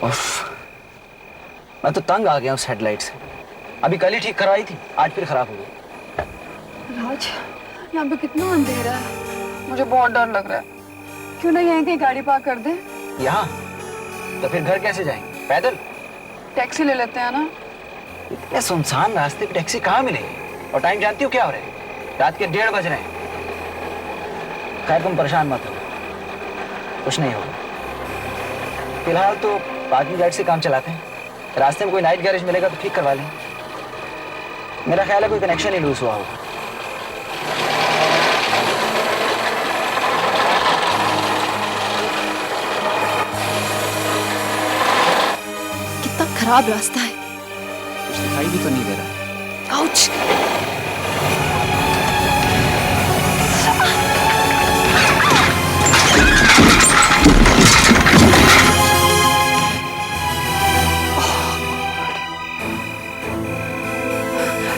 उफ, मैं तो तंग आ गया उस हेडलाइट से। अभी कल ही ठीक करवाई थी, आज फिर खराब हो गई। राज, यहाँ पे कितना अंधेरा है, मुझे बहुत डर लग रहा है। क्यों ना यहीं कहीं गाड़ी पार्क कर दे? यहाँ? तो फिर घर कैसे जाएंगे? पैदल? टैक्सी ले लेते हैं ना। इतने सुनसान रास्ते पे टैक्सी कहाँ मिलेगी? और टाइम जानती हो क्या हो रहा है? रात के 1:30 बज रहे हैं। खैर तुम परेशान मत हो, कुछ नहीं होगा। फिलहाल तो पार्किंग गाइड से काम चलाते हैं। रास्ते में कोई नाइट गैरेज मिलेगा तो ठीक करवा लें। मेरा ख्याल है कोई कनेक्शन ही लूज हुआ होगा। कितना खराब रास्ता है। कुछ दिखाई भी तो नहीं दे रहा। आउच!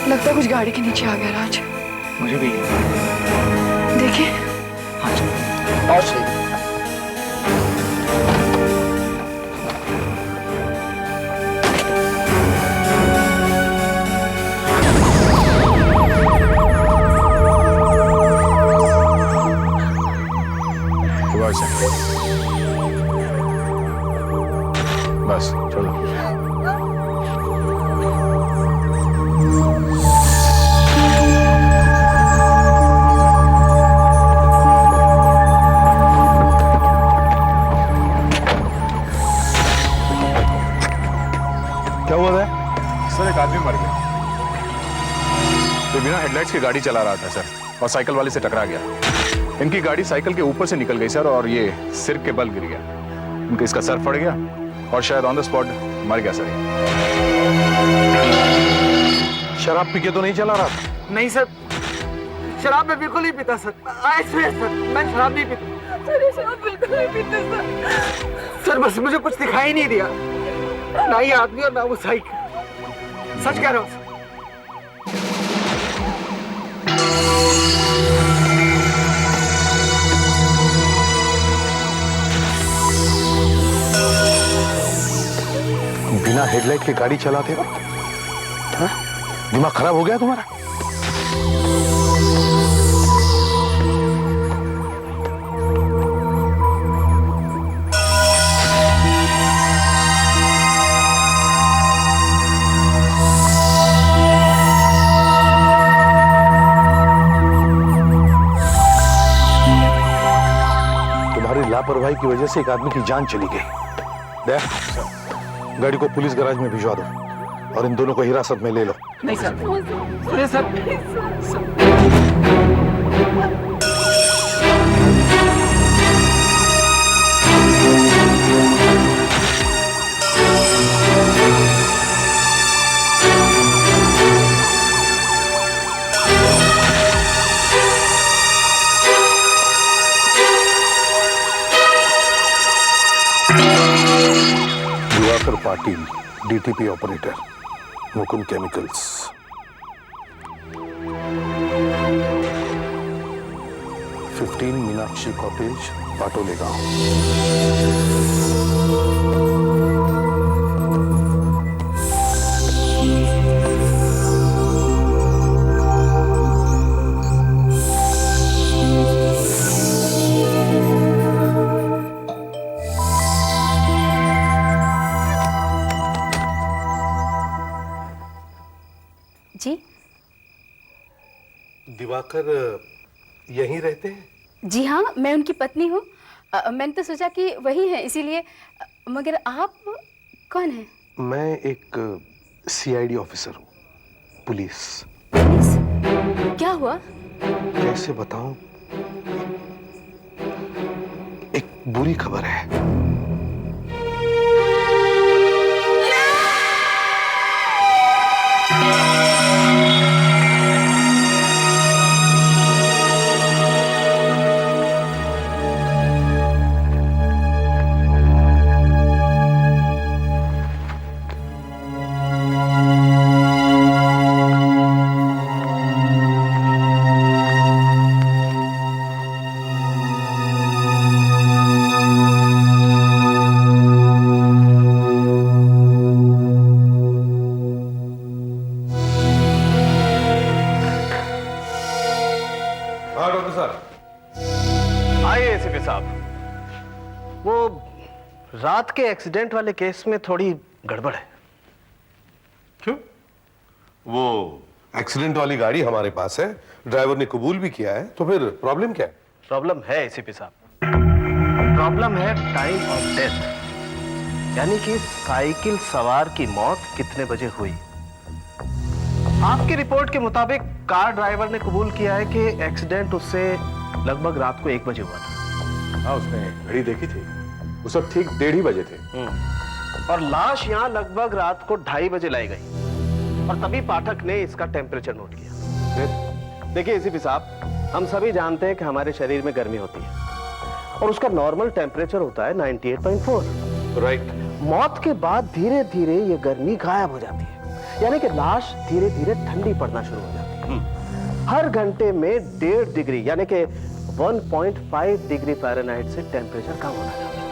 लगता है कुछ गाड़ी के नीचे आ गया राज। मुझे भी देखिए। हाँ चलो, और सही। बस चलो। क्या हुआ है सर? एक आदमी मर गया। तो बिना हेडलाइट्स की गाड़ी चला रहा था सर, और साइकिल वाले से टकरा गया। इनकी गाड़ी साइकिल के ऊपर से निकल गई सर, और ये सिर के बल गिर गया। इनका इसका सर फट गया और शायद ऑन द स्पॉट मर गया सर। शराब पी के तो नहीं चला रहा था? नहीं सर, शराब मैं बिल्कुल नहीं पीता सर। आई स्वेयर सर, मैं शराब नहीं पीता। सर, शराब बिल्कुल नहीं पीते सर। सर बस मुझे कुछ दिखाई नहीं दिया, ना ये आदमी और ना वो साइकिल। सच कह रहा हूँ। बिना हेडलाइट के गाड़ी चलाते हो? हाँ? दिमाग खराब हो गया तुम्हारा? तुम्हारी लापरवाही की वजह से एक आदमी की जान चली गई। देख, गाड़ी को पुलिस गैराज में भिजवा दो और इन दोनों को हिरासत में ले लो। नहीं सर, सुनिए sir. Diwakar Patil, DTP operator, Mukund chemicals. Fifteen Meenakshi cottage, Patole गांव। जी दिवाकर यहीं रहते हैं? जी हाँ, मैं उनकी पत्नी हूँ। मैंने तो सोचा कि वही है, इसीलिए। मगर आप कौन हैं? मैं एक सीआईडी ऑफिसर हूँ, पुलिस। पुलिस? क्या हुआ? कैसे बताऊं? एक बुरी खबर है। आइए एसीपी साहब, वो रात के एक्सीडेंट वाले केस में थोड़ी गड़बड़ है। क्यों? वो एक्सीडेंट वाली गाड़ी हमारे पास है, ड्राइवर ने कबूल भी किया है, तो फिर प्रॉब्लम क्या है? प्रॉब्लम है एसीपी साहब, प्रॉब्लम है टाइम ऑफ डेथ, यानी कि साइकिल सवार की मौत कितने बजे हुई। आपकी रिपोर्ट के मुताबिक कार ड्राइवर ने कबूल किया है कि एक्सीडेंट उससे लगभग रात को 1 बजे हुआ था। हाँ, उसने घड़ी देखी थी, उस वक्त ठीक 1:30 बजे थे। और लाश यहाँ लगभग रात को 2:30 बजे लाई गई, और तभी पाठक ने इसका टेम्परेचर नोट किया। देखिए एसीपी साहब, हम सभी जानते हैं कि हमारे शरीर में गर्मी होती है और उसका नॉर्मल टेम्परेचर होता है 98.4। राइट। मौत के बाद धीरे धीरे ये गर्मी गायब हो जाती है, यानी कि लाश धीरे धीरे ठंडी पड़ना शुरू हो जाती है। हर घंटे में 1.5 डिग्री यानी कि 1.5 डिग्री फ़ारेनहाइट से टेम्परेचर कम होता जाता है।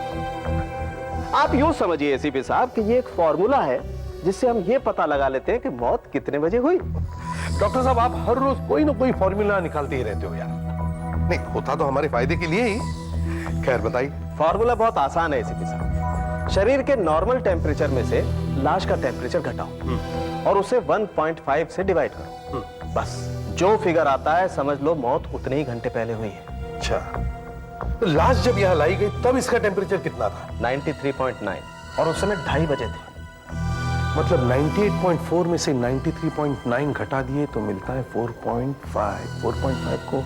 आप यूं समझिए एसीपी साहब कि ये एक फॉर्मूला है जिससे हम ये पता लगा लेते हैं कि मौत कितने बजे हुई। डॉक्टर साहब, आप हर रोज कोई ना कोई फॉर्मूला निकालते ही रहते हो यार। नहीं, होता तो हमारे फायदे के लिए ही। खैर बताइए। फॉर्मूला बहुत आसान है एसीपी साहब। शरीर के नॉर्मल टेम्परेचर में से लाश का टेम्परेचर घटाओ और उसे 1.5 से डिवाइड करो। बस जो फिगर आता है समझ लो मौत उतने ही घंटे पहले हुई है। अच्छा, तो लाश जब यहाँ लाई गई तब इसका टेम्परेचर कितना था? 93.9, और उस समय 2:30 बजे थे। मतलब 98.4 में से 93.9 घटा दिए तो मिलता है 4.5। 4.5 को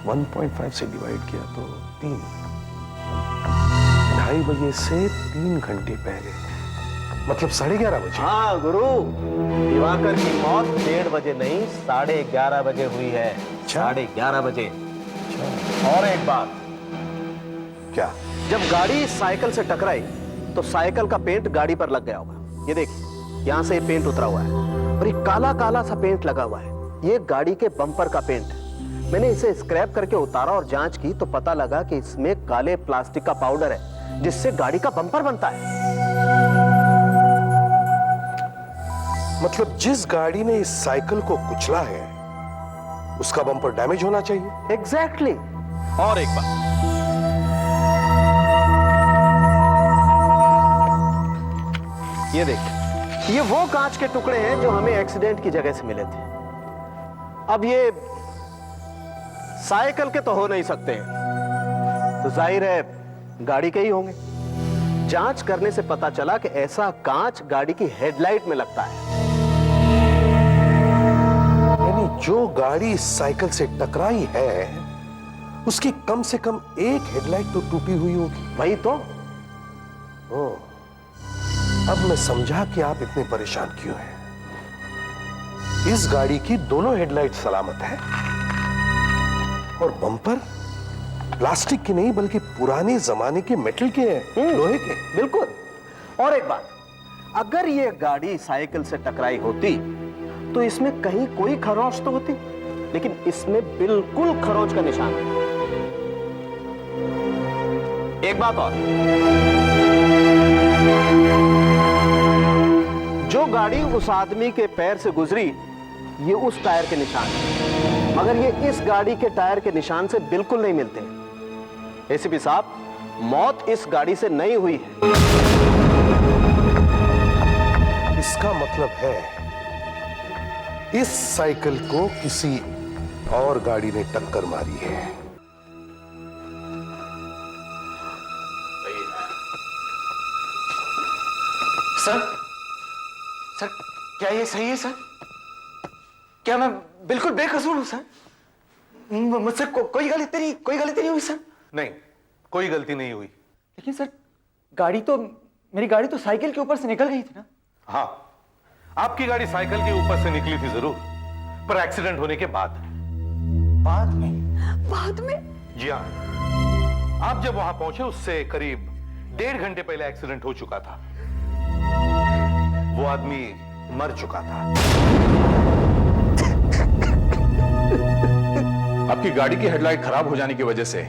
1.5 से डिवाइड किया तो 3। 2:30 बजे से 3 घंटे पहले, मतलब 11:30 बजे। हाँ गुरु, दिवाकर की मौत 1:30 बजे नहीं 11:30 बजे हुई है। 11:30 बजे। और एक बात, क्या? जब गाड़ी साइकिल से टकराई तो साइकिल का पेंट गाड़ी पर लग गया होगा। ये देखिए, यहाँ से ये पेंट उतरा हुआ है और ये काला काला सा पेंट लगा हुआ है। ये गाड़ी के बम्पर का पेंट है। मैंने इसे स्क्रैप करके उतारा और जांच की तो पता लगा कि इसमें काले प्लास्टिक का पाउडर है जिससे गाड़ी का बम्पर बनता है। मतलब जिस गाड़ी ने इस साइकिल को कुचला है उसका बम्पर डैमेज होना चाहिए। एग्जैक्टली। और एक बात, ये देखिए, ये वो कांच के टुकड़े हैं जो हमें एक्सीडेंट की जगह से मिले थे। अब ये साइकिल के तो हो नहीं सकते, तो जाहिर है गाड़ी के ही होंगे। जांच करने से पता चला कि ऐसा कांच गाड़ी की हेडलाइट में लगता है। यानी जो गाड़ी इस साइकिल से टकराई है उसकी कम से कम एक हेडलाइट तो टूटी हुई होगी। वही तो। ओह, अब मैं समझा कि आप इतने परेशान क्यों हैं। इस गाड़ी की दोनों हेडलाइट सलामत है और बम्पर प्लास्टिक के नहीं बल्कि पुराने जमाने के मेटल के हैं, लोहे के। बिल्कुल। और एक बात, अगर ये गाड़ी साइकिल से टकराई होती तो इसमें कहीं कोई खरोंच तो होती, लेकिन इसमें बिल्कुल खरोंच का निशान है। एक बात और, जो गाड़ी उस आदमी के पैर से गुजरी ये उस टायर के निशान है, मगर ये इस गाड़ी के टायर के निशान से बिल्कुल नहीं मिलते। एसीपी साहब, मौत इस गाड़ी से नहीं हुई है। इसका मतलब है इस साइकिल को किसी और गाड़ी ने टक्कर मारी है। सर, क्या ये सही है सर? क्या मैं बिल्कुल बेकसूर हूं सर? मुझसे कोई गलती नहीं हुई सर। नहीं, कोई गलती नहीं हुई। लेकिन सर, मेरी गाड़ी तो साइकिल के ऊपर से निकल गई थी ना? हाँ, आपकी गाड़ी साइकिल के ऊपर से निकली थी जरूर, पर एक्सीडेंट होने के बाद। बाद में? जी हाँ, आप जब वहां पहुंचे उससे करीब 1.5 घंटे पहले एक्सीडेंट हो चुका था। वो आदमी मर चुका था। आपकी गाड़ी की हेडलाइट खराब हो जाने की वजह से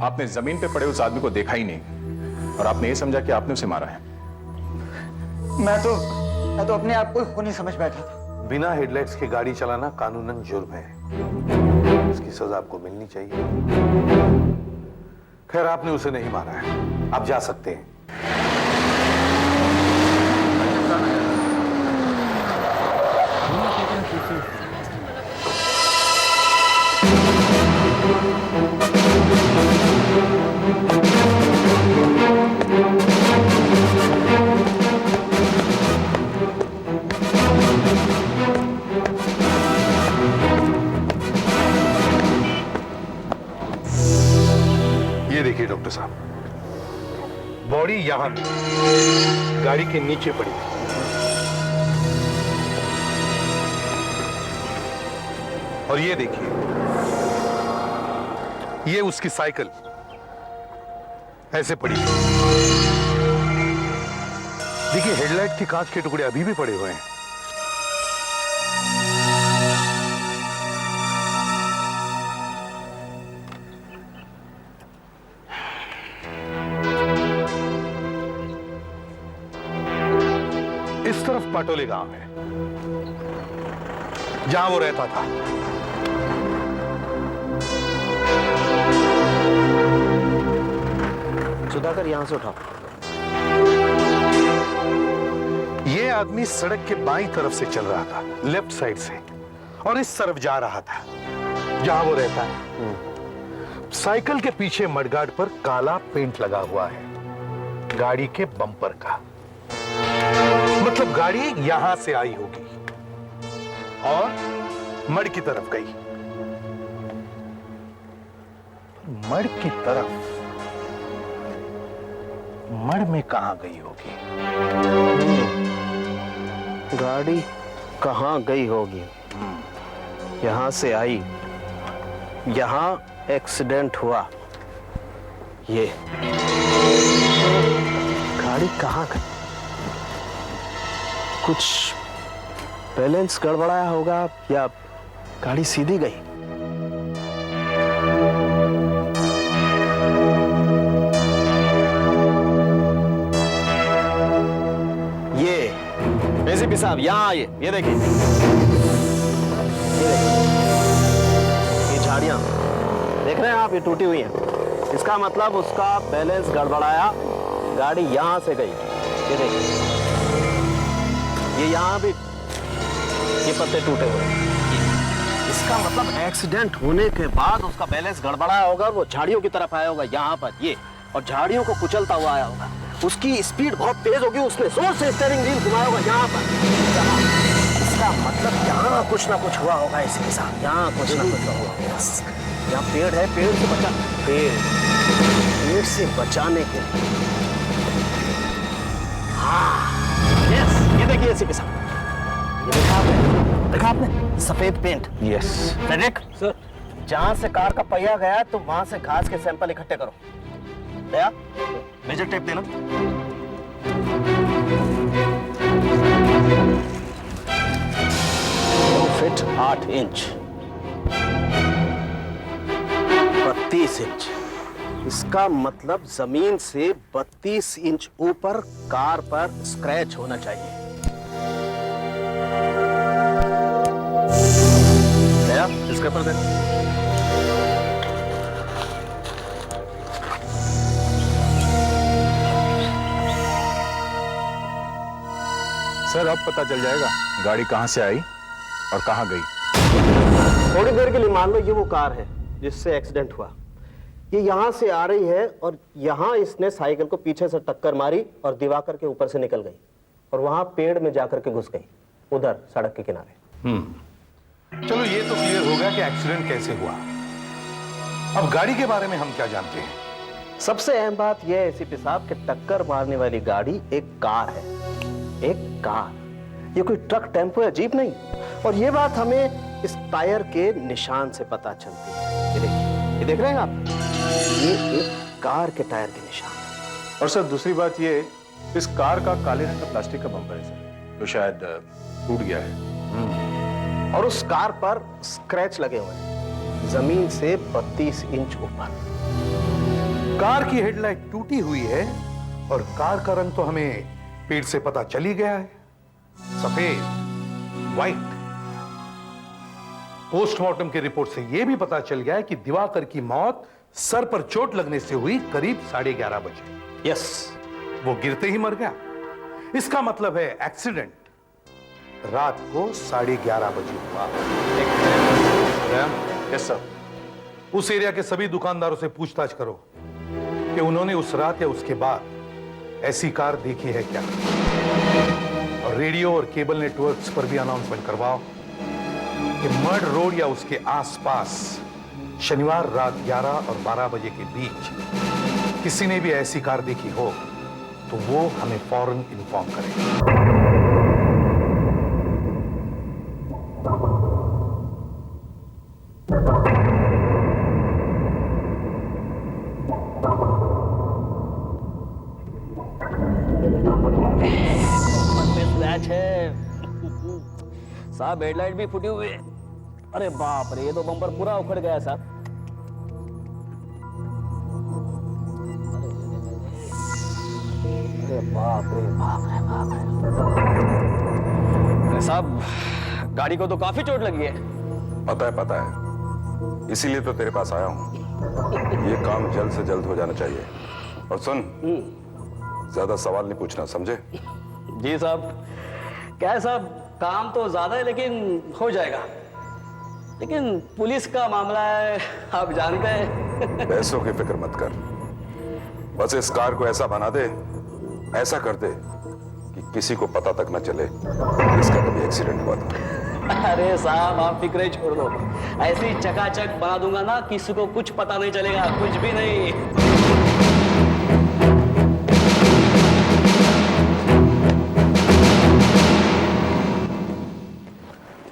आपने जमीन पे पड़े उस आदमी को देखा ही नहीं और आपने ये समझा कि आपने उसे मारा है। मैं तो अपने आप को खूनी समझ बैठा था। बिना हेडलाइट्स के गाड़ी चलाना कानूनन जुर्म है। इसकी सजा आपको मिलनी चाहिए। खैर, आपने उसे नहीं मारा है, आप जा सकते हैं। ये देखिए डॉक्टर साहब, बॉडी यहां पे गाड़ी के नीचे पड़ी थी। और ये देखिए, ये उसकी साइकिल ऐसे पड़ी थी। देखिए, हेडलाइट के कांच के टुकड़े अभी भी पड़े हुए हैं। इस तरफ पाटोले गांव है, जहां वो रहता था। सुधाकर, यहां से उठाओ। ये आदमी सड़क के बाईं तरफ से चल रहा था, लेफ्ट साइड से, और इस तरफ जा रहा था जहां वो रहता है। साइकिल के पीछे मडगार्ड पर काला पेंट लगा हुआ है, गाड़ी के बम्पर का। मतलब गाड़ी यहां से आई होगी और मड की तरफ गई। मड की तरफ, मड में कहां गई होगी? गाड़ी कहां गई होगी? यहां से आई, यहां एक्सीडेंट हुआ। ये गाड़ी कहां गई? कुछ बैलेंस गड़बड़ाया होगा या गाड़ी सीधी गई। ये एसीपी साहब, यहां आइए। ये देखिए, ये झाड़ियां देख रहे हैं आप, ये टूटी हुई हैं। इसका मतलब उसका बैलेंस गड़बड़ाया, गाड़ी यहां से गई। ये देखिए, ये यहां भी ये पत्ते टूटे हुए हैं। इसका मतलब एक्सीडेंट होने के बाद उसका बैलेंस गड़बड़ाया होगा, वो झाड़ियों की तरफ आया होगा यहां पर, ये, और झाड़ियों को कुचलता हुआ आया होगा। उसकी स्पीड बहुत तेज होगी, उसने जोर से स्टीयरिंग व्हील घुमाया होगा यहां पर। इसका मतलब यहां कुछ ना कुछ हुआ होगा इसके साथ, यहां कुछ ना कुछ हुआ होगा। बस यहाँ पेड़ है, पेड़ से बचा, पेड़ से बचाने के लिए। हाँ, यस, ये देखिए एसीपी साहब, ये देखा आपने सफेद पेंट। यस फ्रेडरिक सर, जहां से कार का पहिया गया तो वहां से घास के सैंपल इकट्ठे करो। दया, मेजर टेप देना। Fit 8 inch, 32 inch. इसका मतलब जमीन से 32 इंच ऊपर कार पर स्क्रैच होना चाहिए। दया, इसके ऊपर देना। सर, अब पता चल जाएगा गाड़ी कहां से आई और कहां गई। थोड़ी देर के लिए मान लो ये वो कार है जिससे एक्सीडेंट हुआ। ये यहां से आ रही है और यहां इसने साइकिल को पीछे से टक्कर मारी और दिवाकर के ऊपर से निकल गई और वहां पेड़ में जाकर के घुस गई, उधर सड़क के किनारे। चलो, ये तो क्लियर हो गया कि एक्सीडेंट कैसे हुआ। अब गाड़ी के बारे में हम क्या जानते हैं? सबसे अहम बात यह है एसीपी साहब कि टक्कर मारने वाली गाड़ी एक कार है, एक कार। ये कोई ट्रक, टेम्पो या जीप नहीं। और ये बात हमें इस टायर के निशान से पता चलती है। ये देखिए, ये देख रहे हैं आप, ये एक कार के टायर के निशान। और सर, दूसरी बात ये, इस कार का काले रंग का प्लास्टिक का बम्पर है सर, जो शायद टूट गया है। और उस कार पर स्क्रैच लगे हुए हैं, जमीन से 32 इंच ऊपर। कार की हेडलाइट टूटी हुई है और कार का रंग तो हमें पेड़ से पता चल ही गया है, सफेद, व्हाइट। पोस्टमार्टम की रिपोर्ट से यह भी पता चल गया है कि दिवाकर की मौत सर पर चोट लगने से हुई करीब 11:30 बजे। यस। वो गिरते ही मर गया। इसका मतलब है एक्सीडेंट रात को 11:30 बजे हुआ। Yes sir. उस एरिया के सभी दुकानदारों से पूछताछ करो कि उन्होंने उस रात या उसके बाद ऐसी कार देखी है क्या, और रेडियो और केबल नेटवर्क्स पर भी अनाउंसमेंट करवाओ कि मड रोड या उसके आसपास शनिवार रात 11 और 12 बजे के बीच किसी ने भी ऐसी कार देखी हो तो वो हमें फौरन इन्फॉर्म करें। साहब हेडलाइट भी फूटी हुई है। अरे बाप रे, ये तो बम्पर पूरा उखड़ गया साहब। अरे बाप रे बाप रे बाप रे। अरे साहब, गाड़ी को तो काफी चोट लगी है। पता है, इसीलिए तो तेरे पास आया हूं। ये काम जल्द से जल्द हो जाना चाहिए। और सुन, ज्यादा सवाल नहीं पूछना, समझे? जी साहब। क्या है साहब, काम तो ज्यादा है लेकिन हो जाएगा। लेकिन पुलिस का मामला है, आप जानते हैं। पैसों की फिक्र मत कर, बस इस कार को ऐसा बना दे, ऐसा कर दे कि किसी को पता तक न चले कि इसका कभी एक्सीडेंट हुआ था। अरे साहब, आप फिक्र ही छोड़ दो। ऐसी चकाचक बना दूंगा ना, किसी को कुछ पता नहीं चलेगा, कुछ भी नहीं।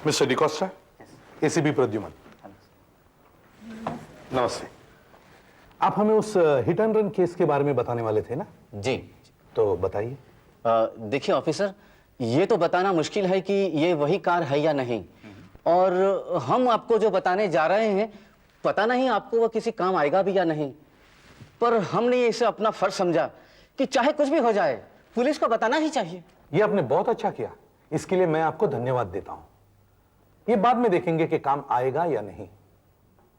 मिस्टर डिकोस्टा, एसीपी प्रद्युमन, नमस्ते। आप हमें उस हिट एंड रन केस के बारे में बताने वाले थे ना? जी। तो बताइए। देखिए ऑफिसर, ये तो बताना मुश्किल है कि ये वही कार है या नहीं, और हम आपको जो बताने जा रहे हैं पता नहीं आपको वो किसी काम आएगा भी या नहीं, पर हमने इसे अपना फर्ज समझा कि चाहे कुछ भी हो जाए पुलिस को बताना ही चाहिए। ये आपने बहुत अच्छा किया, इसके लिए मैं आपको धन्यवाद देता हूं। ये बाद में देखेंगे कि काम आएगा या नहीं।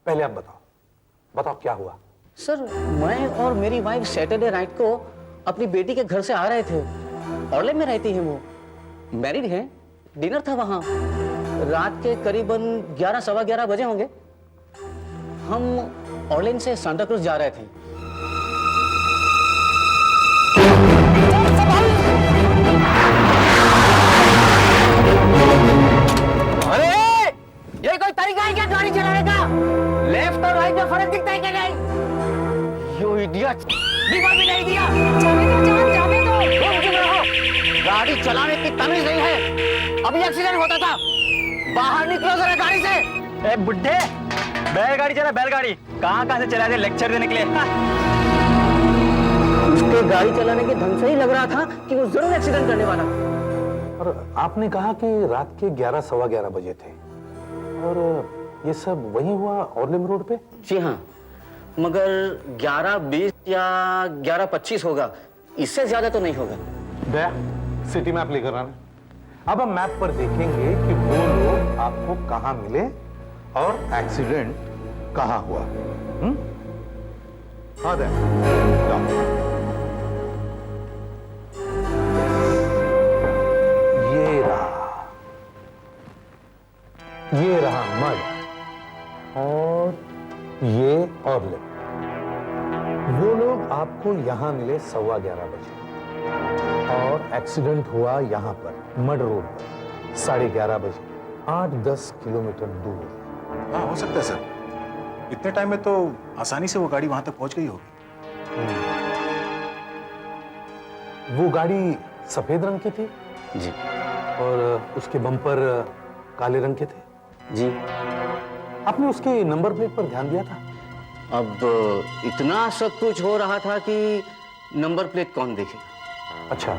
पहले आप बताओ क्या हुआ? सर, मैं और मेरी वाइफ सैटरडे नाइट को अपनी बेटी के घर से आ रहे थे। ऑर्ले में रहती है वो, मैरिड है। डिनर था वहां, रात के करीबन 11 सवा 11 बजे होंगे। हम ऑर्लेन से सांता क्रूज जा रहे थे। अरे, ये कोई तरीका है क्या गाड़ी चलाने का? लेफ्ट और राइट में फर्क दिखता है क्या नहीं? यू इडियट, दिखा भी नहीं दिया। जाने दो। रुक चुप रहो। गाड़ी चलाने की तमीज नहीं है। अभी एक्सीडेंट होता था। बाहर निकलो जरा गाड़ी से। ए बुड्ढे, बैलगाड़ी चला, बैलगाड़ी। कहाँ से चला दे लेक्चर देने के लिए? उसके गाड़ी चलाने के ढंग से ही लग रहा था कि वो जरूर एक्सीडेंट करने वाला। और आपने कहा कि रात के 11 सवा 11 बजे थे, और ये सब वही हुआ ऑर्लिम रोड पे? जी हाँ, मगर 11:20 या 11:25 होगा, इससे ज्यादा तो नहीं होगा। दया, सिटी मैप लेकर आना। अब हम मैप पर देखेंगे कि वो लोग आपको कहां मिले और एक्सीडेंट कहां हुआ। हाँ दया, जाओ। ये रहा मड, और ये ऑर्लिम। वो लोग आपको यहां मिले 11:15 बजे, और एक्सीडेंट हुआ यहां पर मड रोड पर 11:30 बजे, 8-10 किलोमीटर दूर। हाँ, हो सकता है सर। इतने टाइम में तो आसानी से वो गाड़ी वहां तक पहुंच गई होगी। वो गाड़ी सफेद रंग की थी जी। और उसके बम्पर काले रंग के थे जी। आपने उसके नंबर प्लेट पर ध्यान दिया था? अब इतना सब कुछ हो रहा था कि नंबर प्लेट कौन देखे। अच्छा,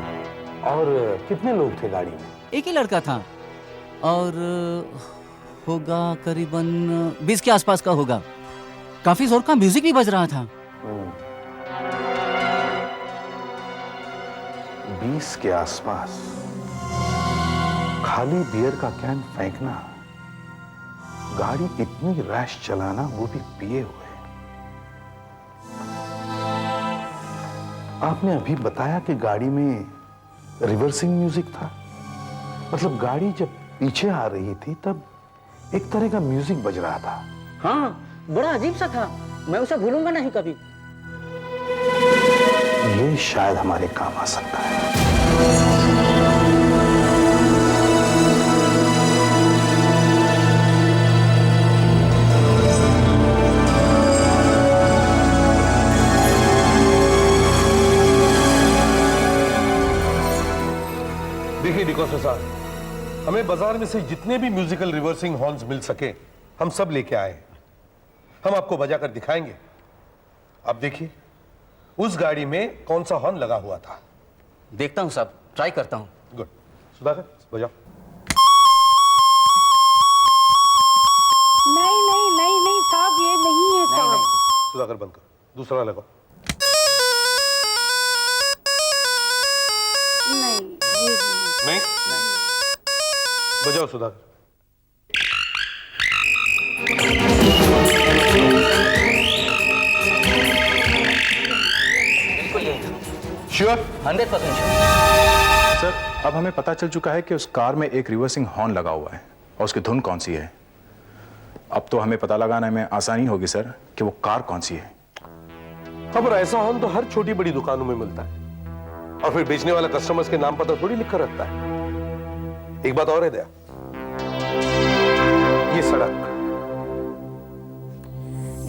और कितने लोग थे गाड़ी में? एक ही लड़का था, और होगा करीबन 20 के आसपास का होगा। काफी जोर का म्यूजिक भी बज रहा था। 20 के आसपास खाली बियर का कैन फेंकना गाड़ी इतनी रैश चलाना, वो भी पिए हुए। आपने अभी बताया कि गाड़ी में रिवर्सिंग म्यूजिक था। मतलब गाड़ी जब पीछे आ रही थी तब एक तरह का म्यूजिक बज रहा था। हाँ, बड़ा अजीब सा था, मैं उसे भूलूंगा नहीं कभी। ये शायद हमारे काम आ सकता है। देखिए डिकोस्टा साहब, हमें बाजार में से जितने भी म्यूजिकल रिवर्सिंग हॉर्न्स मिल सके हम सब लेके आए हैं। हम आपको बजाकर दिखाएंगे। आप देखिए उस गाड़ी में कौन सा हॉर्न लगा हुआ था। देखता हूँ साहब, ट्राई करता हूँ। गुड, सुधाकर बजाओ। नहीं नहीं नहीं नहीं साहब, ये नहीं है साहब। सुधाकर बंद कर, दूसरा लगाओ। नहीं ये नहीं बजाओ सुधाकर। बिल्कुल यही था, श्योर? 100% श्योर। सर, अब हमें पता चल चुका है कि उस कार में एक रिवर्सिंग हॉर्न लगा हुआ है और उसकी धुन कौन सी है। अब तो हमें पता लगाने में आसानी होगी सर कि वो कार कौन सी है। खबर ऐसा हॉर्न तो हर छोटी बड़ी दुकानों में मिलता है और फिर बेचने वाला कस्टमर्स के नाम पता थोड़ी लिख कर रखता है। एक बात और है दया,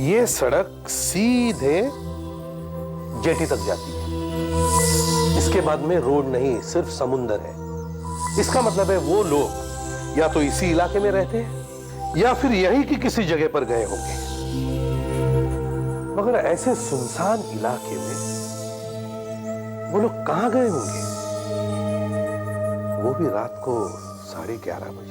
ये सड़क सीधे जेटी तक जाती है। इसके बाद में रोड नहीं, सिर्फ समुंदर है। इसका मतलब है वो लोग या तो इसी इलाके में रहते हैं या फिर यहीं की किसी जगह पर गए होंगे। मगर ऐसे सुनसान इलाके में वो लोग कहां गए होंगे, वो भी रात को 11:30 बजे।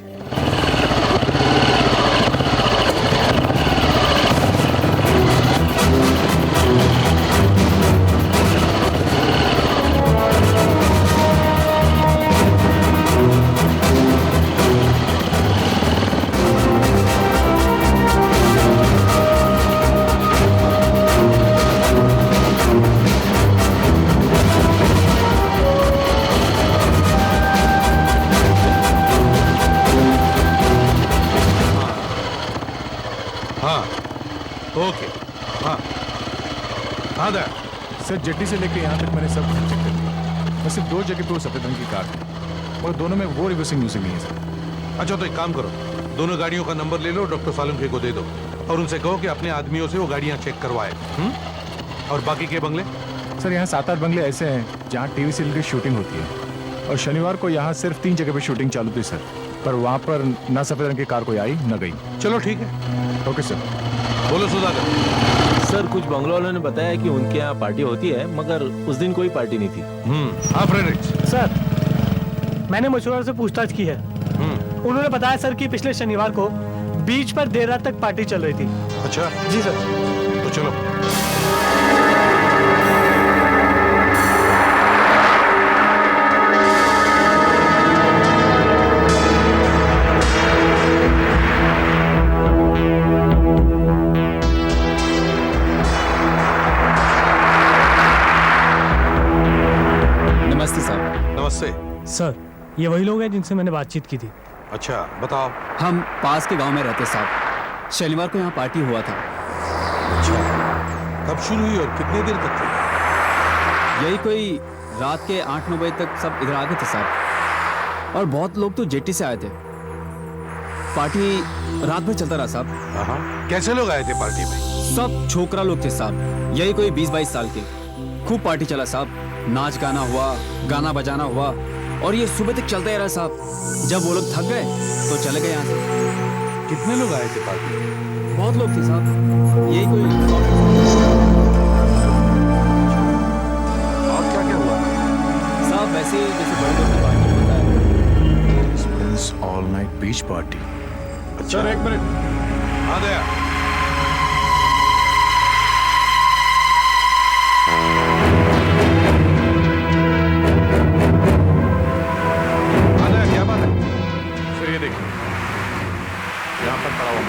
सर, जेट्टी से लेकर यहाँ तक मैंने सब चेक कर लिया। बस सिर्फ 2 जगह पे वो सफेद रंग की कार है और दोनों में वो रिवर्सिंग म्यूजिक नहीं है सर। अच्छा तो एक काम करो, दोनों गाड़ियों का नंबर ले लो, डॉक्टर सालुंखे को दे दो और उनसे कहो कि अपने आदमियों से वो गाड़ियां चेक करवाए। और बाकी के बंगले? सर, यहाँ 7-8 बंगले ऐसे हैं जहाँ टीवी सीरियल की शूटिंग होती है और शनिवार को यहाँ सिर्फ 3 जगह पे शूटिंग चालू थी सर, पर वहाँ पर ना सफेद रंग की कार कोई आई न गई। चलो ठीक है। Okay sir. बोलो सुधाकर। सर, कुछ बंगलों वालों ने बताया कि उनके यहाँ पार्टी होती है, मगर उस दिन कोई पार्टी नहीं थी। हाँ फ्रेडरिक्स। सर, मैंने मशहूर से पूछताछ की है। उन्होंने बताया सर कि पिछले शनिवार को बीच पर देर रात तक पार्टी चल रही थी। अच्छा जी सर। तो चलो। नमस्ते साहब। नमस्ते सर, ये वही लोग हैं जिनसे मैंने बातचीत की थी। अच्छा बताओ। हम पास के गांव में रहते साहब, शनिवार को यहाँ पार्टी हुआ था। अच्छा, कब शुरू हुई और कितनी देर तक थी? यही कोई रात के 8-9 बजे तक सब इधर आ गए थे साहब, और बहुत लोग तो जेटी से आए थे। पार्टी रात भर चलता रहा साहब। कैसे लोग आए थे पार्टी में? सब छोकरा लोग थे साहब, यही कोई 20-22 साल के। खूब पार्टी चला साहब, नाच गाना हुआ, गाना बजाना हुआ, और ये सुबह तक चलता ही रहा साहब। जब वो लोग थक गए तो चले गए यहाँ से। कितने लोग आए थे पार्टी में? बहुत लोग थे साहब, यही कोई। और क्या क्या हुआ साहब? वैसे जैसे बड़े लोग की पार्टी होता है। ऑल नाइट बीच पार्टी। सर एक मिनट। हाँ दया। फिर ये देखिए, यहाँ पर पड़ा हुआ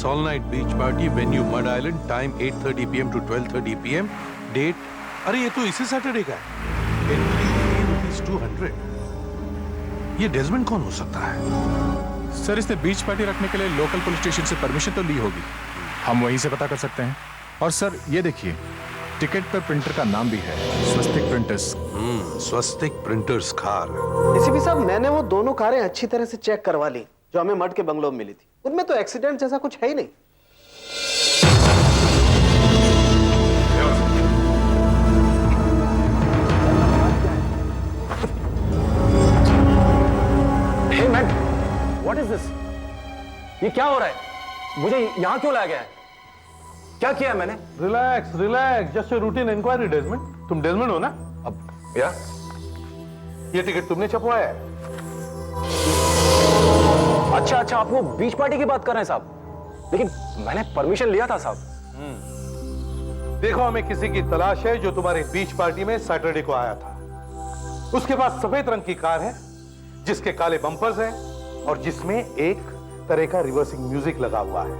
Caliban's all-night beach party, venue Mud Island, time 8:30 p.m. to 12:30 p.m. Date, अरे ये तो इसी सैटरडे का है। Entry ₹200। ये डेजमंड कौन हो सकता है? सर इसने बीच पार्टी रखने के लिए लोकल पुलिस स्टेशन से परमिशन तो ली होगी, हम वहीं से पता कर सकते हैं। और सर ये देखिए, टिकट पर प्रिंटर का नाम भी है, स्वस्तिक प्रिंटर्स। स्वस्तिक प्रिंटर्स कार। एसीपी साहब, मैंने वो दोनों कारें अच्छी तरह से चेक करवा ली जो हमें मड के बंगलों में मिली थी। उनमें तो एक्सीडेंट जैसा कुछ है ही नहीं। Hey man, what is this? ये क्या हो रहा है? मुझे यहाँ क्यों लाया गया है? क्या किया मैंने? Relax relax, just routine enquiry Desmond. तुम डेजमंड हो ना? अब या? ये टिकट तुमने छपवाया है? अच्छा, आप वो बीच पार्टी की बात कर रहे हैं साहब, लेकिन मैंने परमिशन लिया था साहब। देखो, हमें किसी की तलाश है जो तुम्हारे बीच पार्टी में सैटरडे को आया था। उसके पास सफेद रंग की कार है जिसके काले बम्पर्स हैं और जिसमें एक तरह का रिवर्सिंग म्यूजिक लगा हुआ है।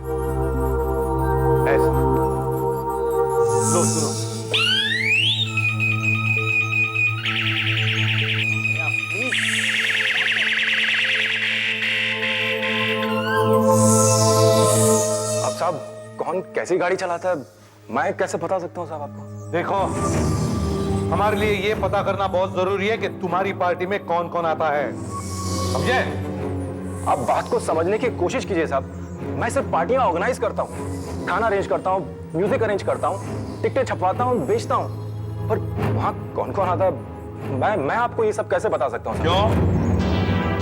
ऐसा लो सुनो। अब साहब, कौन कैसी गाड़ी चलाता है मैं कैसे बता सकता हूँ साहब आपको? देखो, हमारे लिए ये पता करना बहुत जरूरी है कि तुम्हारी पार्टी में कौन कौन आता है, समझे? आप बात को समझने की कोशिश कीजिए साहब। मैं सिर्फ पार्टियां ऑर्गेनाइज करता हूँ, खाना अरेंज करता हूँ, म्यूजिक अरेंज करता हूँ, टिकटें छपवाता हूँ, बेचता हूँ, पर वहाँ कौन कौन आता है मैं आपको ये सब कैसे बता सकता हूँ? क्यों?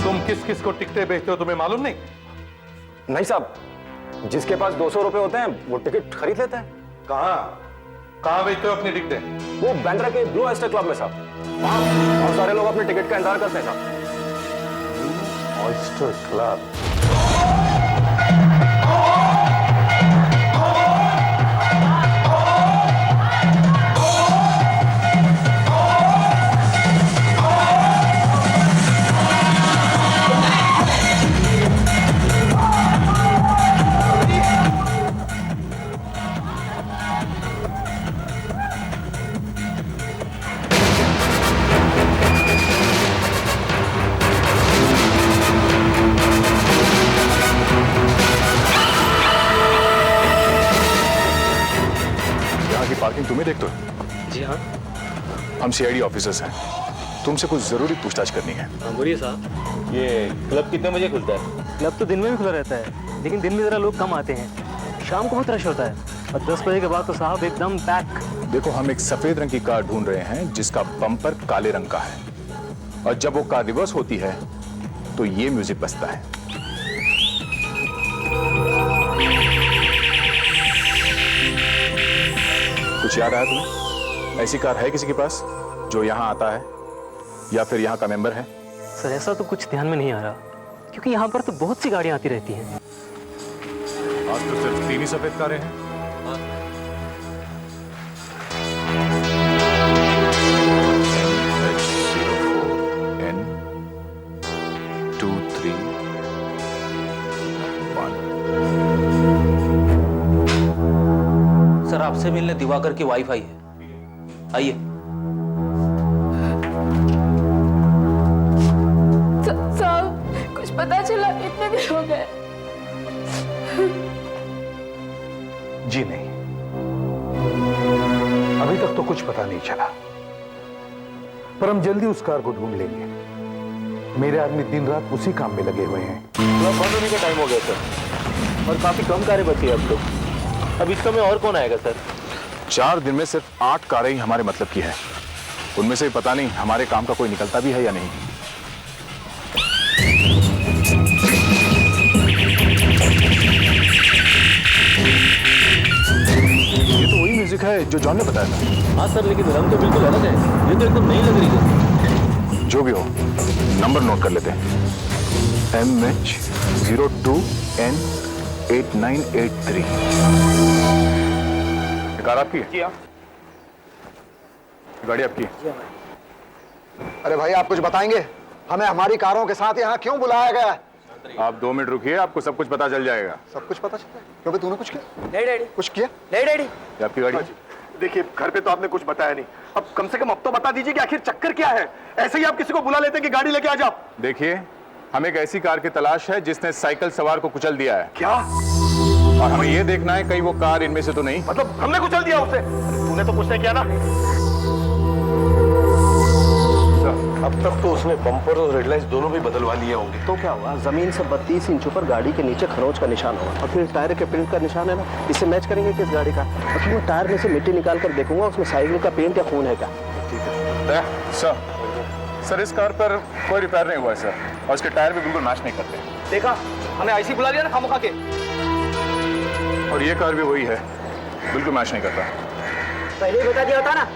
तुम किस किस को टिकटें बेचते हो तुम्हें मालूम नहीं? नहीं साहब, जिसके पास 200 रुपए होते हैं वो टिकट खरीद लेता है। कहाँ बेचते हो अपनी टिकटें? वो बांद्रा के ब्लू ऑयस्टर क्लब में साहब। वहाँ बहुत सारे लोग अपने टिकट का इंतजार करते हैं साहब। Oyster club. पार्किंग तुम्हें देखते हो? जी हाँ। हम सीआईडी ऑफिसर्स हैं, तुमसे कुछ जरूरी पूछताछ करनी है। बोलिए साहब। ये क्लब कितने बजे खुलता है? क्लब तो दिन में भी खुला रहता है, लेकिन दिन में जरा लोग कम आते हैं। शाम को बहुत रश होता है और 10 बजे के बाद तो साहब एकदम पैक। देखो, हम एक सफेद रंग की कार ढूंढ रहे हैं जिसका बम्पर काले रंग का है, और जब वो कार रिवर्स होती है तो ये म्यूजिक बजता है। कुछ याद आया तुम्हें? ऐसी कार है किसी के पास जो यहाँ आता है या फिर यहाँ का मेंबर है? सर ऐसा तो कुछ ध्यान में नहीं आ रहा, क्योंकि यहाँ पर तो बहुत सी गाड़ियाँ आती रहती हैं। आज तो सिर्फ 3 ही सफेद कारें हैं। सर आपसे मिलने दिवाकर की वाइफाई है, आइए। साहब कुछ पता चला? इतने दिन हो गए। जी नहीं, अभी तक तो कुछ पता नहीं चला, पर हम जल्दी उस कार को ढूंढ लेंगे। मेरे आदमी दिन रात उसी काम में लगे हुए हैं। क्लब बंद होने का टाइम हो गया सर, और काफी कम कारें बची है अब तो। अब इस समय और कौन आएगा सर? 4 दिन में सिर्फ 8 कारें ही हमारे मतलब की है, उनमें से पता नहीं हमारे काम का कोई निकलता भी है या नहीं। ये तो वही म्यूजिक है जो जॉन ने बताया था। हाँ सर, लेकिन रंग तो बिल्कुल अलग है, ये तो एकदम नई लग रही है। जो भी हो, नंबर नोट कर लेते हैं। MH02N8983। कार आपकी है? गाड़ी आपकी है? अरे भाई, आप कुछ बताएंगे? हमें हमारी कारों के साथ यहाँ क्यों बुलाया गया? आप 2 मिनट रुकिए, आपको सब कुछ पता चल जाएगा। सब कुछ पता चला? क्यों भाई, तूने कुछ किया? नहीं डैडी। कुछ किया? नहीं डैडी। ये आपकी गाड़ी? देखिए, घर पे तो आपने कुछ बताया नहीं, अब कम से कम अब तो बता दीजिए कि आखिर चक्कर क्या है। ऐसे ही आप किसी को बुला लेते हैं कि गाड़ी लेके आ जाओ। देखिए, हमें एक ऐसी कार की तलाश है जिसने साइकिल सवार को कुचल दिया है। क्या? और हमें ये देखना है कहीं वो कार इनमें से तो नहीं। मतलब हमने कुचल दिया उसे? तूने तो कुछ नहीं किया ना? अब तक तो उसने बम्पर और रेडलाइट्स दोनों भी बदलवा लिए होंगे। तो क्या हुआ, जमीन से 32 इंच ऊपर गाड़ी के नीचे खरोंच का निशान होगा, और फिर टायर के प्रिंट का निशान है ना, इसे मैच करेंगे किस गाड़ी का? और फिर मैं टायर में से मिट्टी निकाल कर देखूंगा उसमें साइकिल का पेंट या खून है क्या। ठीक है सर, इस कार पर कोई रिपेयर नहीं हुआ है सर, और इसके टायर भी बिल्कुल मैच नहीं करते। देखा, हमें आईसी बुला लिया ना खामखा के। और ये कार भी वही है, बिल्कुल मैच नहीं करता। पहले ही बता दिया होता ना।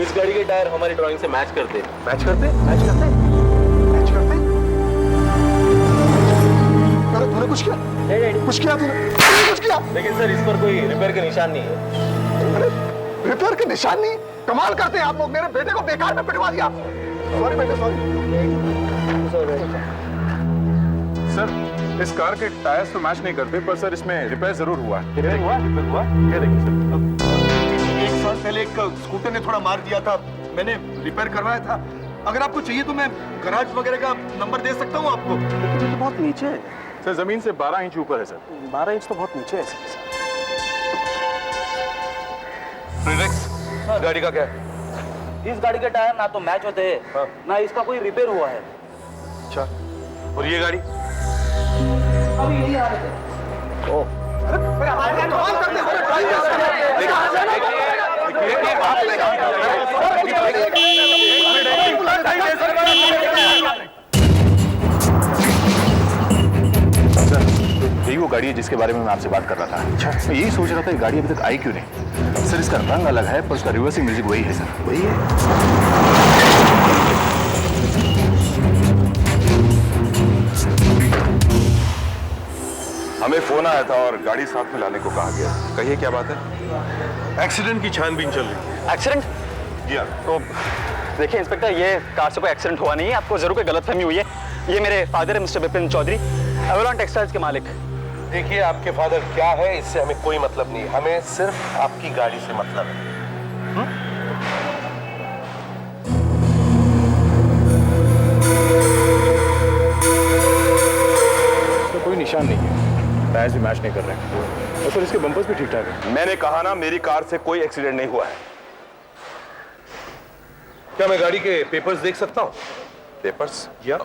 इस गाड़ी के टायर हमारी ड्राइंग से मैच करते। मैच करते? अरे तूने कुछ किया? कुछ किया तूने कुछ किया? लेकिन सर, इस पर कोई रिपेयर के निशान नहीं है। अरे रिपेयर के निशान नहीं? कमाल करते हैं आप लोग, मेरे बेटे को बेकार में पिटवा दिया। सॉरी बेटे, सॉरी। सर, इस कार के टायर्स तो मैच नहीं करते, पर सर इसमें रिपेयर जरूर हुआ है। रिपेयर हुआ? ये देखिए सर, 1 साल पहले एक स्कूटर ने थोड़ा मार दिया था, मैंने रिपेयर करवाया था। अगर आपको चाहिए तो मैं गराज वगैरह का नंबर दे सकता हूँ आपको। तो बहुत नीचे है सर, जमीन से 12 इंच ऊपर है सर। 12 इंच तो बहुत नीचे है सर। गाड़ी का क्या है? इस गाड़ी के टायर ना तो मैच होते हैं, ना इसका कोई रिपेयर हुआ है। अच्छा, और ये गाड़ी? अभी यही आ रहे थे। ओह, यही वो गाड़ी है जिसके बारे में मैं आपसे बात कर रहा था। अच्छा, मैं यही सोच रहा था कि गाड़ी अभी तक आई क्यों नहीं। सर, इसका रंग अलग है पर उसका रिवर्सिंग म्यूजिक वही है सर, वही है। हमें फोन आया था और गाड़ी साथ में लाने को कहा गया। कहिए क्या बात है? एक्सीडेंट की छानबीन चल रही है। एक्सीडेंट? जी हाँ। तो देखिए इंस्पेक्टर, ये कार से कोई एक्सीडेंट हुआ नहीं है, आपको जरूर कोई गलतफहमी हुई है। ये मेरे फादर है mister Vipin Chaudhary, Avalon Textiles के मालिक। देखिए, आपके फादर क्या है इससे हमें कोई मतलब नहीं, हमें सिर्फ आपकी गाड़ी से मतलब है। तो कोई निशान नहीं है, टायर्स भी मैच नहीं कर रहे हैं, और सर इसके बम्पर्स भी ठीक ठाक है। मैंने कहा ना, मेरी कार से कोई एक्सीडेंट नहीं हुआ है। क्या मैं गाड़ी के पेपर्स देख सकता हूँ? पेपर्स? या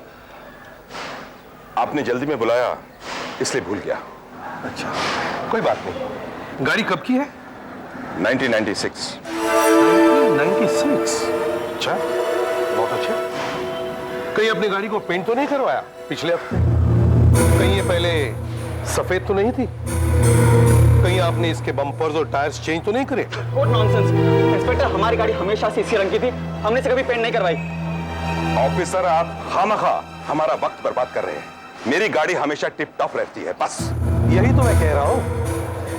आपने जल्दी में बुलाया इसलिए भूल गया। अच्छा, कोई बात नहीं। गाड़ी कब की है? 1996। 96? अच्छा, बहुत अच्छा। कहीं अपनी गाड़ी को पेंट तो नहीं करवाया पिछले हफ्ते? कहीं ये पहले सफेद तो नहीं थी? कहीं आपने इसके बम्पर्स और टायर्स चेंज तो नहीं करे? व्हाट नॉनसेंस इंस्पेक्टर, हमारी गाड़ी हमेशा से इसी रंग की थी, हमने इसे कभी पेंट नहीं करवाई। ऑफिसर, आप खामखा हमारा वक्त बर्बाद कर रहे हैं। मेरी गाड़ी हमेशा टिप टॉप रहती है, बस। यही तो मैं कह रहा हूं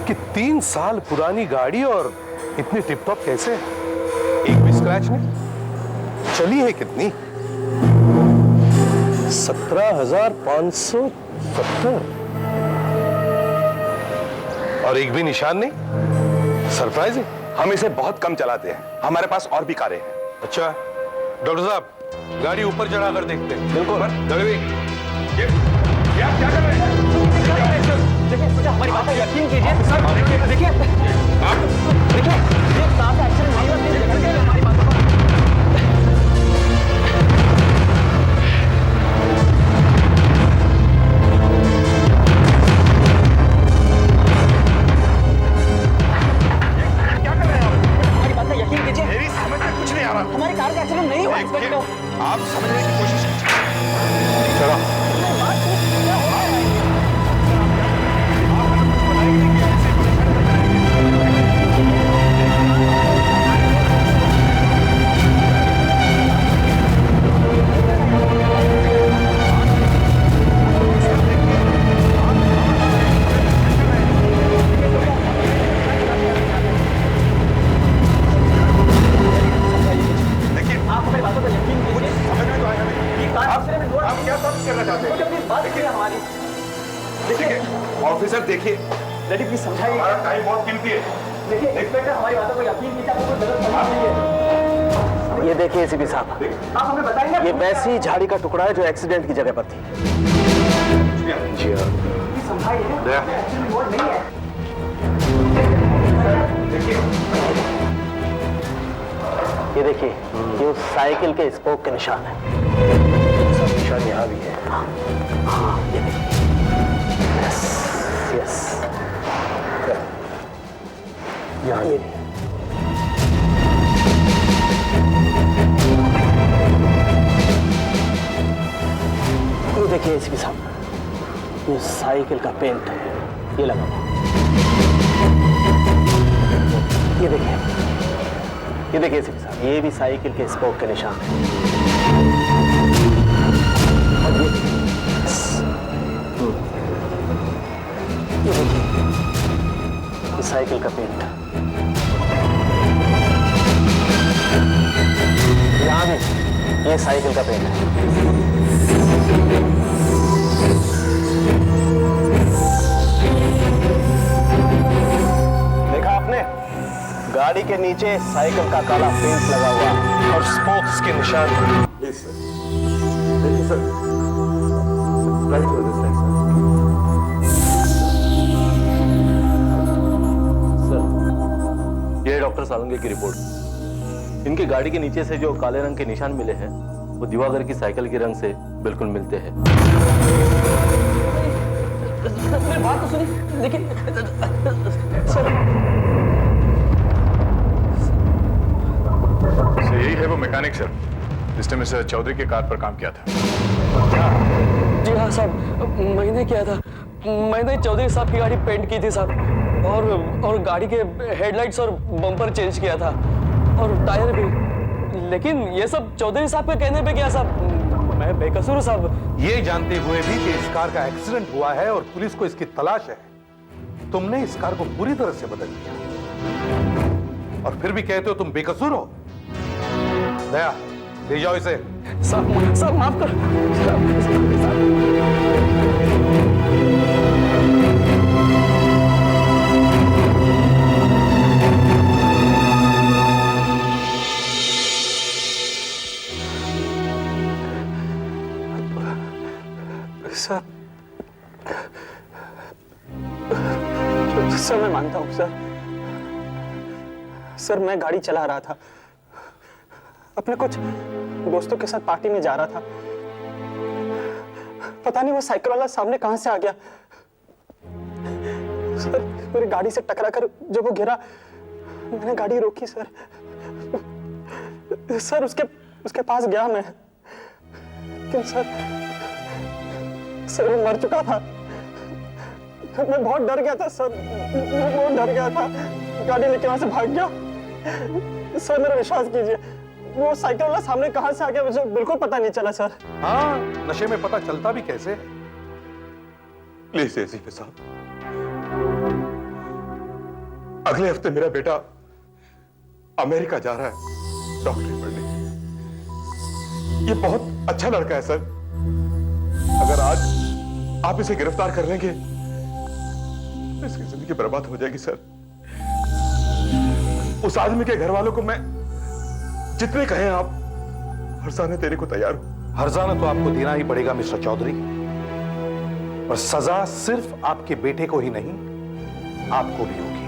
कि 3 साल पुरानी गाड़ी और इतनी टिप टॉप कैसे? एक भी स्क्रैच नहीं? चली है कितनी? 17,570। और एक भी निशान नहीं? सरप्राइज है। हम इसे बहुत कम चलाते हैं, हमारे पास और भी कारें हैं। अच्छा, डॉक्टर साहब, गाड़ी ऊपर चढ़ा कर देखते हैं। बिल्कुल। ये आप क्या कर रहे हैं? देखिए, हमारी बात है, यकीन कीजिए। देखिए, ये कार से एक्सीडेंट नहीं हुआ, देखिए हमारी बात पर। यकीन कीजिए, मेरी समझ में कुछ नहीं आ रहा। हमारी कार का एक्सीडेंट नहीं हुआ इंस्पेक्टर। आप समझने की कोशिश कीजिए। चलो। देखिए ऑफिसर देखिए, डैडी प्लीज समझाइए। हमारा टाइम बहुत कीमती है। देखिए इंस्पेक्टर हमारी बातों को यकीन कीजिए, आपको कोई गलत समझ नहीं है। ये देखिए एसीपी साहब, आप हमें बताएंगे? ये वैसी झाड़ी का टुकड़ा है जो एक्सीडेंट की जगह पर थी। जी हाँ। समझाइए, एक्चुअली वो नहीं है। ये देखिए, ये उस साइकिल के स्पोक के निशान है। सब निशान यहाँ भी है। हाँ, ये देखिए। Yes, yes. यहाँ ये देखिए एसीपी साहब, ये साइकिल का पेंट है, ये लगा हुआ। ये देखिए एसीपी साहब, ये भी साइकिल के स्पोक के निशान है। और ये देखिए, ये साइकिल का पेंट। यहाँ भी ये साइकिल का पेंट है। देखा आपने, गाड़ी के नीचे साइकिल का काला पेंट लगा हुआ है और स्पोक्स के निशान। प्लीज सर, देखिए सर, राइट हो दिस सर, ये डॉक्टर सालुंगे की रिपोर्ट। इनकी गाड़ी के नीचे से जो काले रंग के निशान मिले हैं वो दिवाकर की साइकिल के रंग से बिल्कुल मिलते हैं। मेरी बात तो सुनिए, लेकिन सर यही है वो मैकेनिक सर जिसने मिस्टर चौधरी के कार पर काम किया था। जी हाँ साहब, मैंने किया था। मैंने चौधरी साहब की गाड़ी पेंट की थी साहब, और गाड़ी के हेडलाइट्स और बम्पर चेंज किया था और टायर भी। लेकिन ये सब चौधरी साहब के कहने पे किया साहब, मैं बेकसूर हूँ साहब। ये जानते हुए भी कि इस कार का एक्सीडेंट हुआ है और पुलिस को इसकी तलाश है, तुमने इस कार को पूरी तरह से बदल दिया और फिर भी कहते हो तुम बेकसूर हो। दया, ले जाओ इसे। साहब माफ कर। सर मैं मानता हूँ सर मैं गाड़ी चला रहा था, अपने कुछ दोस्तों के साथ पार्टी में जा रहा था। पता नहीं वो साइकिल वाला सामने कहां से आ गया। सर मेरी गाड़ी से टकरा कर जब वो गिरा, मैंने गाड़ी रोकी सर। सर उसके पास गया मैं, लेकिन सर वो मर चुका था। मैं बहुत डर गया था सर, मैं बहुत डर गया था। गाड़ी लेके वहां से भाग गया। सर मेरा विश्वास कीजिए, वो साइकिल वाला सामने कहां से आ गया मुझे बिल्कुल पता नहीं चला सर। हाँ, नशे में पता चलता भी कैसे। प्लीज एसीपी साहब, अगले हफ्ते मेरा बेटा अमेरिका जा रहा है डॉक्टरी पढ़ने। ये बहुत अच्छा लड़का है सर। अगर आज आप इसे गिरफ्तार कर लेंगे तो इसकी जिंदगी बर्बाद हो जाएगी सर। उस आदमी के घर वालों को मैं जितने कहें आप हर्जाना देने को तैयार हूं। हर्जाना तो आपको देना ही पड़ेगा मिस्टर चौधरी, और सजा सिर्फ आपके बेटे को ही नहीं आपको भी होगी।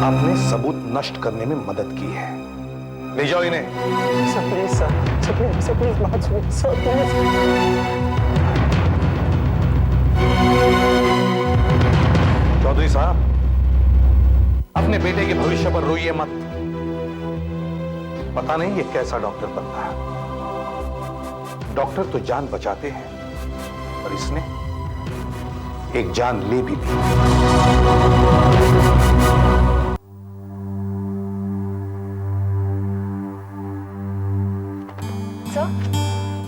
आपने सबूत नष्ट करने में मदद की है। ले जाओ इन्हें। सर प्लीज सर प्लीज बात सुनिए सर प्लीज। चौधरी साहब, अपने बेटे के भविष्य पर रोइए मत। पता नहीं ये कैसा डॉक्टर बनता है। डॉक्टर तो जान बचाते हैं, पर इसने एक जान ले भी ली।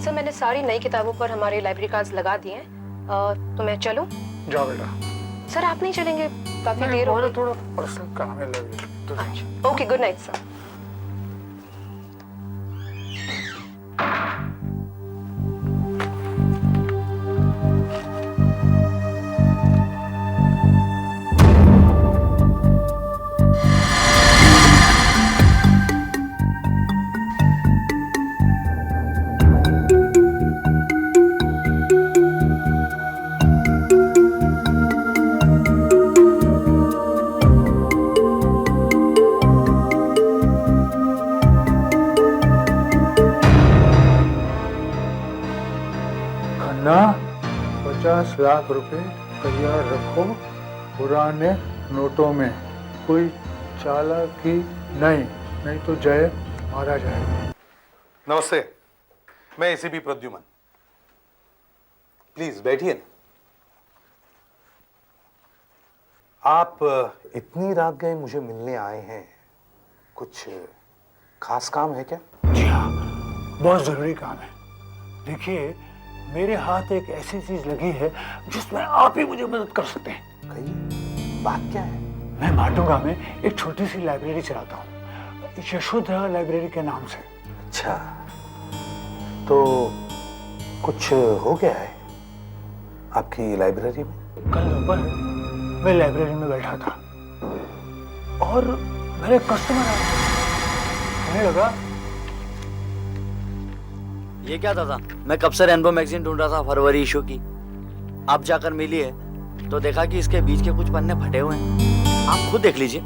सर मैंने सारी नई किताबों पर हमारे लाइब्रेरी कार्ड्स लगा दिए हैं, तो मैं चलूं? जाओ बेटा। सर आप नहीं चलेंगे? काफी देर हो गई। थोड़ा पर्सनल काम है लगे। Okay, good night sir. Lakh रुपए तैयार रखो, पुराने नोटों में, कोई चालाकी नहीं, नहीं तो जय मारा जाए। नमस्ते, मैं एसीपी प्रद्युमन। प्लीज बैठिए ना। आप इतनी रात गए मुझे मिलने आए हैं, कुछ खास काम है क्या? जी हाँ, बहुत जरूरी काम है। देखिए, मेरे हाथ एक ऐसी चीज लगी है जिसमें आप ही मुझे मदद कर सकते हैं। कहिए, बात क्या है? मैं माटुंगा में एक छोटी सी लाइब्रेरी चलाता हूँ, यशोधरा लाइब्रेरी के नाम से। अच्छा, तो कुछ हो गया है आपकी लाइब्रेरी में? कल दोपहर मैं लाइब्रेरी में बैठा था और मेरे कस्टमर आए। हमें लगा ये क्या था? मैं कब से रेनबो मैगजीन ढूंढ रहा था फरवरी इशू की। आप जाकर मिली है तो देखा कि इसके बीच के कुछ पन्ने फटे हुए हैं। आप खुद देख लीजिए।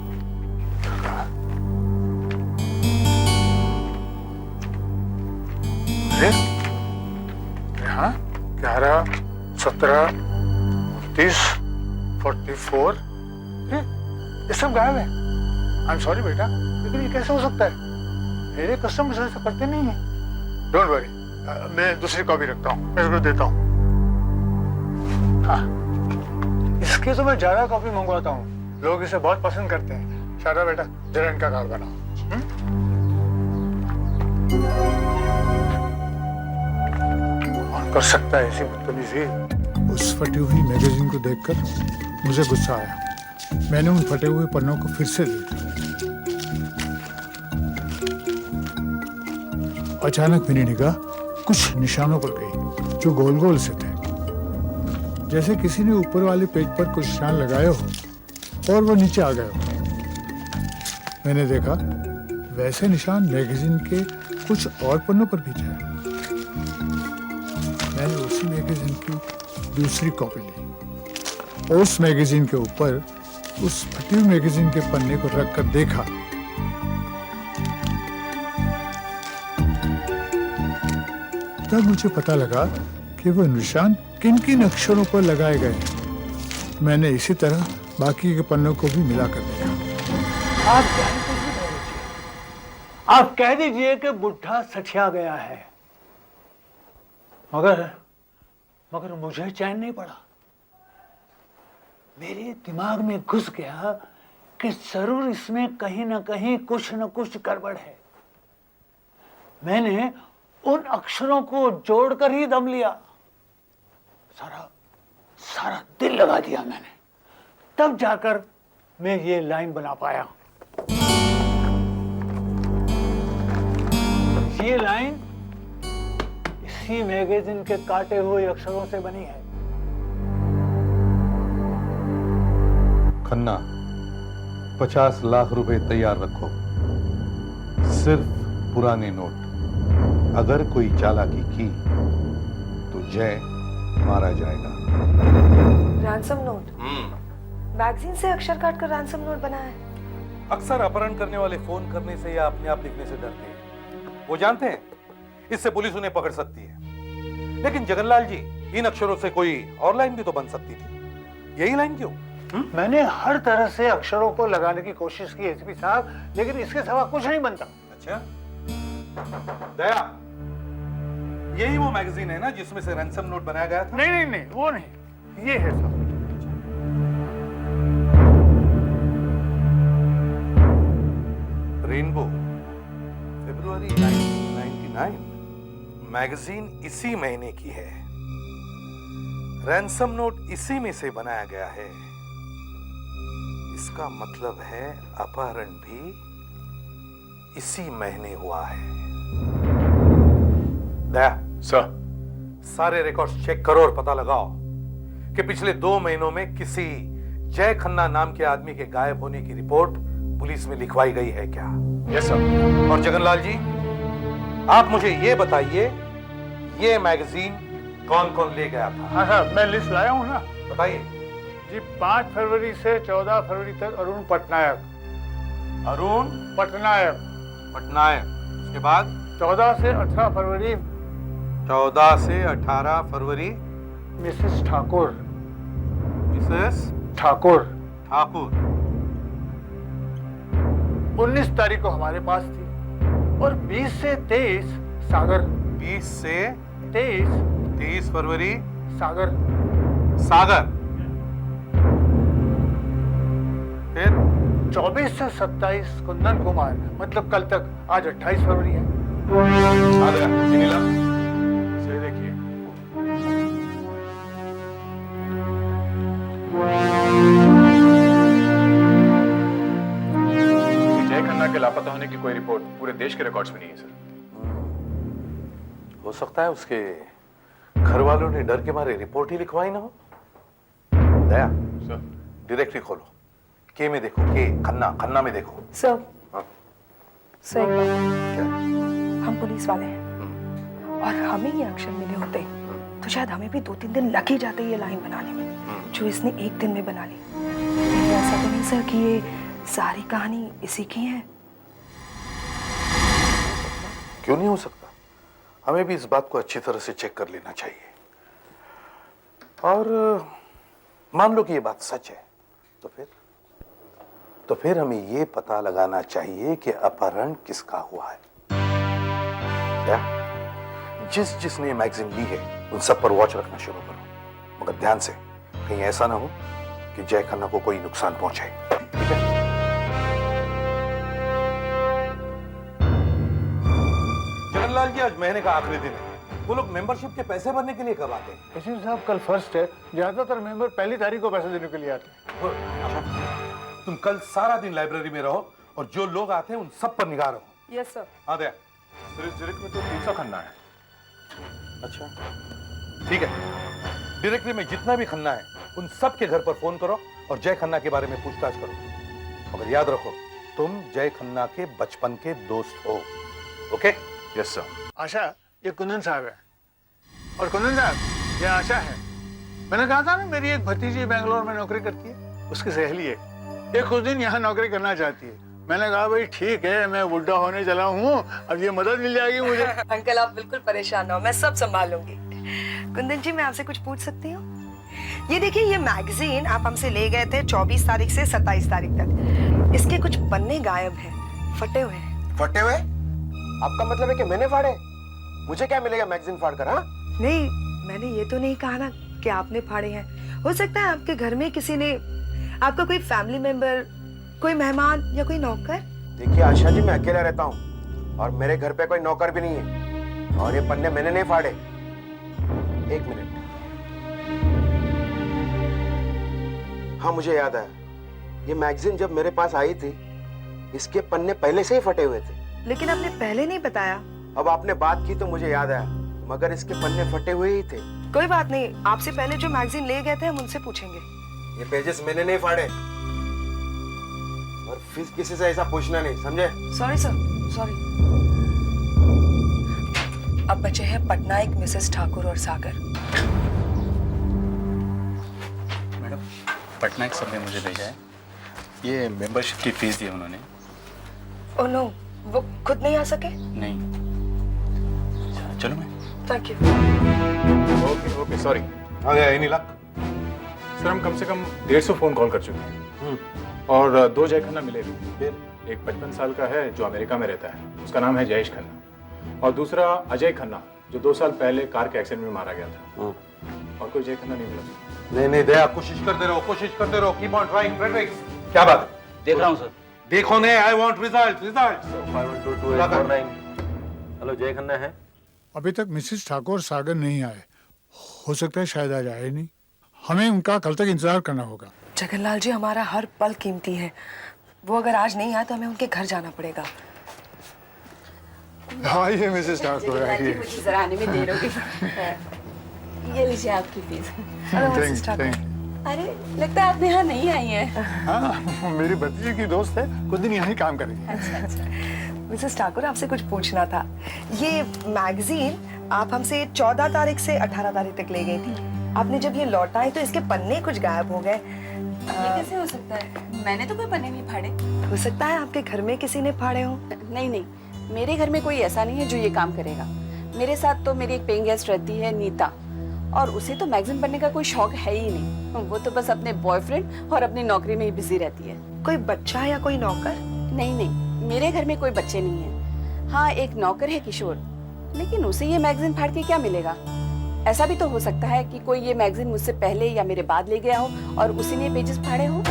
यहाँ 11, 17, 30, 44, ये सब गायब है। आई एम सॉरी बेटा, लेकिन ये कैसे हो सकता है? मेरे कस्टमर्स ऐसा करते नहीं है। डोंट वरी, मैं दूसरी कॉपी रखता हूँ, मैं इसको देता हूँ। हाँ, इसके तो मैं ज्यादा कॉपी मंगवाता हूँ, लोग इसे बहुत पसंद करते हैं। शादा बेटा, जरा इनका कार्ड बनाओ। कौन कर सकता है ऐसी बदतमीजी? उस फटी हुई मैगजीन को देखकर मुझे गुस्सा आया। मैंने उन फटे हुए पन्नों को फिर से देखा। अचानक मेरी निगाह कुछ निशानों पर गई जो गोल गोल से थे, जैसे किसी ने ऊपर वाले पेज पर कुछ निशान लगाए हो और वो नीचे आ गए हो। मैंने देखा वैसे निशान मैगजीन के कुछ और पन्नों पर भी थे। मैंने उसी मैगजीन की दूसरी कॉपी ली। उस मैगजीन के ऊपर उस फटी हुई मैगजीन के पन्ने को रखकर देखा। तब मुझे पता लगा कि वो निशान किन किन अक्षरों पर लगाए गए हैं। मैंने इसी तरह बाकी के पन्नों को भी मिलाकर देखा। आप कह दीजिए कि बुढ़ा सठिया गया है, मगर मुझे चैन नहीं पड़ा। मेरे दिमाग में घुस गया कि जरूर इसमें कहीं ना कहीं कुछ न कुछ गड़बड़ है। मैंने उन अक्षरों को जोड़कर ही दम लिया। सारा दिल लगा दिया मैंने। तब जाकर मैं ये लाइन बना पाया। ये लाइन इसी मैगजीन के काटे हुए अक्षरों से बनी है। खन्ना, 50 लाख रुपए तैयार रखो, सिर्फ पुराने नोट। अगर कोई चालाकी की तो जय मारा जाएगा। Ransom note? मैगजीन से अक्षर काटकर रैंसम नोट बना है। अक्सर अपहरण करने वाले फोन करने से या अपने आप लिखने से डरते हैं। वो जानते हैं इससे पुलिस उन्हें पकड़ सकती है। लेकिन जगनलाल जी, इन अक्षरों से कोई और लाइन भी तो बन सकती थी। यही लाइन क्यों? मैंने हर तरह से अक्षरों को लगाने की कोशिश की एसपी साहब, लेकिन इसके सिवा कुछ नहीं बनता। अच्छा दया, यही वो मैगजीन है ना जिसमें से रैंसम नोट बनाया गया था? नहीं, वो नहीं, ये है सब। रेनबो, फरवरी 1999। मैगजीन इसी महीने की है। रैंसम नोट इसी में से बनाया गया है। इसका मतलब है अपहरण भी इसी महीने हुआ है। दया सर, सारे रिकॉर्ड्स चेक करो और पता लगाओ कि पिछले 2 महीनों में किसी जय खन्ना नाम के आदमी के गायब होने की रिपोर्ट पुलिस में लिखवाई गई है क्या? Yes sir. और जगनलाल जी, आप मुझे ये बताइए, ये मैगजीन कौन कौन ले गया था? हाँ साहब, मैं लिस्ट लाया हूँ ना। बताइए जी। 5 फरवरी से 14 फरवरी तक अरुण पटनायक। अरुण पटनायक। उसके बाद 14 से 18 फरवरी। 14 से 18 फरवरी मिसेस ठाकुर। मिसेस ठाकुर ठाकुर 19 तारीख को हमारे पास थी और 20 से 23 सागर। 20 से 23 फरवरी सागर। सागर। फिर 24 से 27 कुंदन कुमार, मतलब कल तक। आज 28 फरवरी है। आ गया नीला, सही देखिए। जय खन्ना के लापता होने की कोई रिपोर्ट पूरे देश के रिकॉर्ड्स में नहीं है सर। हो सकता है उसके घर वालों ने डर के मारे रिपोर्ट ही लिखवाई ना हो। दया सर, डायरेक्टरी खोलो, के में देखो, के खन्ना, खन्ना में देखो। सर हाँ। सर एक बात, हम पुलिस वाले हैं और हमें ये एक्शन मिले होते तो शायद हमें भी 2-3 दिन लग ही जाते ये लाइन बनाने में, जो इसने 1 दिन में बना ली। लेकिन ऐसा तो नहीं सर कि ये सारी कहानी इसी की है। क्यों नहीं हो सकता? हमें भी इस बात को अच्छी तरह से चेक कर लेना चाहिए। और मान लो कि ये बात सच है, तो फिर हमें ये पता लगाना चाहिए कि अपहरण किसका हुआ है। क्या जिसने मैगजीन ली है उन सब पर वॉच रखना शुरू करो, मगर ध्यान से, कहीं ऐसा ना हो कि जय खन्ना को कोई नुकसान पहुंचे। ठीक है? जगनलाल जी, आज महीने का आखिरी दिन है। वो लोग मेंबरशिप के पैसे भरने के लिए कब आते हैं? इसी साहब कल फर्स्ट है, ज्यादातर मेंबर पहली तारीख को पैसे देने के लिए आते हैं। तुम कल सारा दिन लाइब्रेरी में रहो और जो लोग आते हैं उन सब पर निगाह रहो। Yes sir. आ गया। सर इस डायरेक्टरी में तो 300 खन्ना है। अच्छा ठीक है, डायरेक्टरी में जितना भी खन्ना है उन सब के घर पर फोन करो और जय खन्ना के बारे में पूछताछ करो। मगर याद रखो, तुम जय खन्ना के बचपन के दोस्त हो। ओके? Yes sir. आशा, ये कुंदन साहब है। और कुंदन साहब, ये आशा है। मैंने कहा था ना, मेरी एक भतीजी बेंगलोर में नौकरी करती है, उसकी सहेली है। ये कुछ दिन यहाँ नौकरी करना चाहती है। मैंने कहा भाई ठीक है, मैं बुढ़ा होने चला हूँ, अब ये मदद मिल जाएगी मुझे। अंकल आप बिल्कुल परेशान ना हो, मैं सब संभाल लूंगी। कुंदन जी, मैं आपसे कुछ पूछ सकती हूँ? ये देखिए, ये मैगजीन आप हमसे ले गए थे 24 तारीख से 27 तारीख तक। इसके कुछ पन्ने गायब हैं, फटे हुए हैं। फटे हुए? आपका मतलब है कि मैंने फाड़े? मुझे क्या मिलेगा मैगजीन फाड़ कर? हाँ नहीं, मैंने ये तो नहीं कहा ना कि आपने फाड़े हैं। हो सकता है आपके घर में किसी ने, आपका कोई फैमिली मेंबर, कोई मेहमान या कोई नौकर। देखिए आशा जी, मैं अकेला रहता हूँ और मेरे घर पे कोई नौकर भी नहीं है, और ये पन्ने मैंने नहीं फाड़े। 1 मिनट। हाँ, मुझे याद आया, ये मैगजीन जब मेरे पास आई थी, इसके पन्ने पहले से ही फटे हुए थे। लेकिन आपने पहले नहीं बताया। अब आपने बात की तो मुझे याद आया, मगर इसके पन्ने फटे हुए ही थे। कोई बात नहीं, आपसे पहले जो मैगजीन ले गए थे हम उनसे पूछेंगे। ये पेजेस मैंने नहीं फाड़े, और फिर किसी से ऐसा पूछना नहीं, समझे? Sorry sir, sorry. अब बचे हैं पटनायक, मिसेस ठाकुर और सागर। मैडम, पटनायक सर ने मुझे भेजा है। ये मेंबरशिप की फीस दी उन्होंने। ओह नो, वो खुद नहीं आ सके? नहीं। चलो मैं। Thank you. Okay okay, sorry. आ गया इन्हीं लक। सर हम कम से कम 150 फोन कॉल कर चुके हैं और 2 जय खन्ना मिले भी। फिर एक 55 साल का है जो अमेरिका में रहता है, उसका नाम है जयेश खन्ना, और दूसरा अजय खन्ना जो 2 साल पहले कार के एक्सीडेंट में मारा गया था। और कोई जय खन्ना नहीं मिला। नहीं नहीं दया, कोशिश करते रहो, कोशिश करते रहो। Keep on trying Fredericks. क्या बात है? देख रहा हूँ सर। देखो नहीं, I want result, result. 51224849। Hello, जय खन्ना है? अभी तक मिसेस ठाकुर सागर नहीं आए, हो सकता है शायद आज आए नहीं। हमें उनका कल तक इंतजार करना होगा। जगनलाल जी, हमारा हर पल कीमती है। वो अगर आज नहीं आए तो हमें उनके घर जाना पड़ेगा। आइए मिसेस ठाकुर, आइए। मुझे जरा आने में देर होगी। ये लीजिए आपकी फीस। मिसेस ठाकुर। अरे, लगता है आप यहाँ नहीं आई हैं। हाँ, मेरी भतीजी की दोस्त है, कुछ दिन यहाँ ही काम करेंगे। अच्छा। मिसेस ठाकुर, आपसे कुछ पूछना था। ये मैगजीन आप हमसे 14 तारीख से 18 तारीख तक ले गई थी। आपने जब ये लौटाई तो इसके पन्ने कुछ गायब हो गए। ये कैसे हो सकता है? मैंने तो कोई पन्ने नहीं फाड़े। हो सकता है आपके घर में किसी ने फाड़े हो। नहीं नहीं, मेरे घर में कोई ऐसा नहीं है जो ये काम करेगा। मेरे साथ तो मेरी एक पेइंग गेस्ट रहती है, नीता। और उसे तो मैगजीन बनने का कोई शौक है ही नहीं। वो तो बस अपने बॉयफ्रेंड और अपनी नौकरी में ही बिजी रहती है। कोई बच्चा या कोई नौकर? नहीं नहीं, मेरे घर में कोई बच्चे नहीं है। हाँ, एक नौकर है किशोर, लेकिन उसे ये मैगजीन फाड़ के क्या मिलेगा? ऐसा भी तो हो सकता है कि कोई ये मैगजीन मुझसे पहले या मेरे बाद ले गया हो और उसी ने पेजेस फाड़े हो।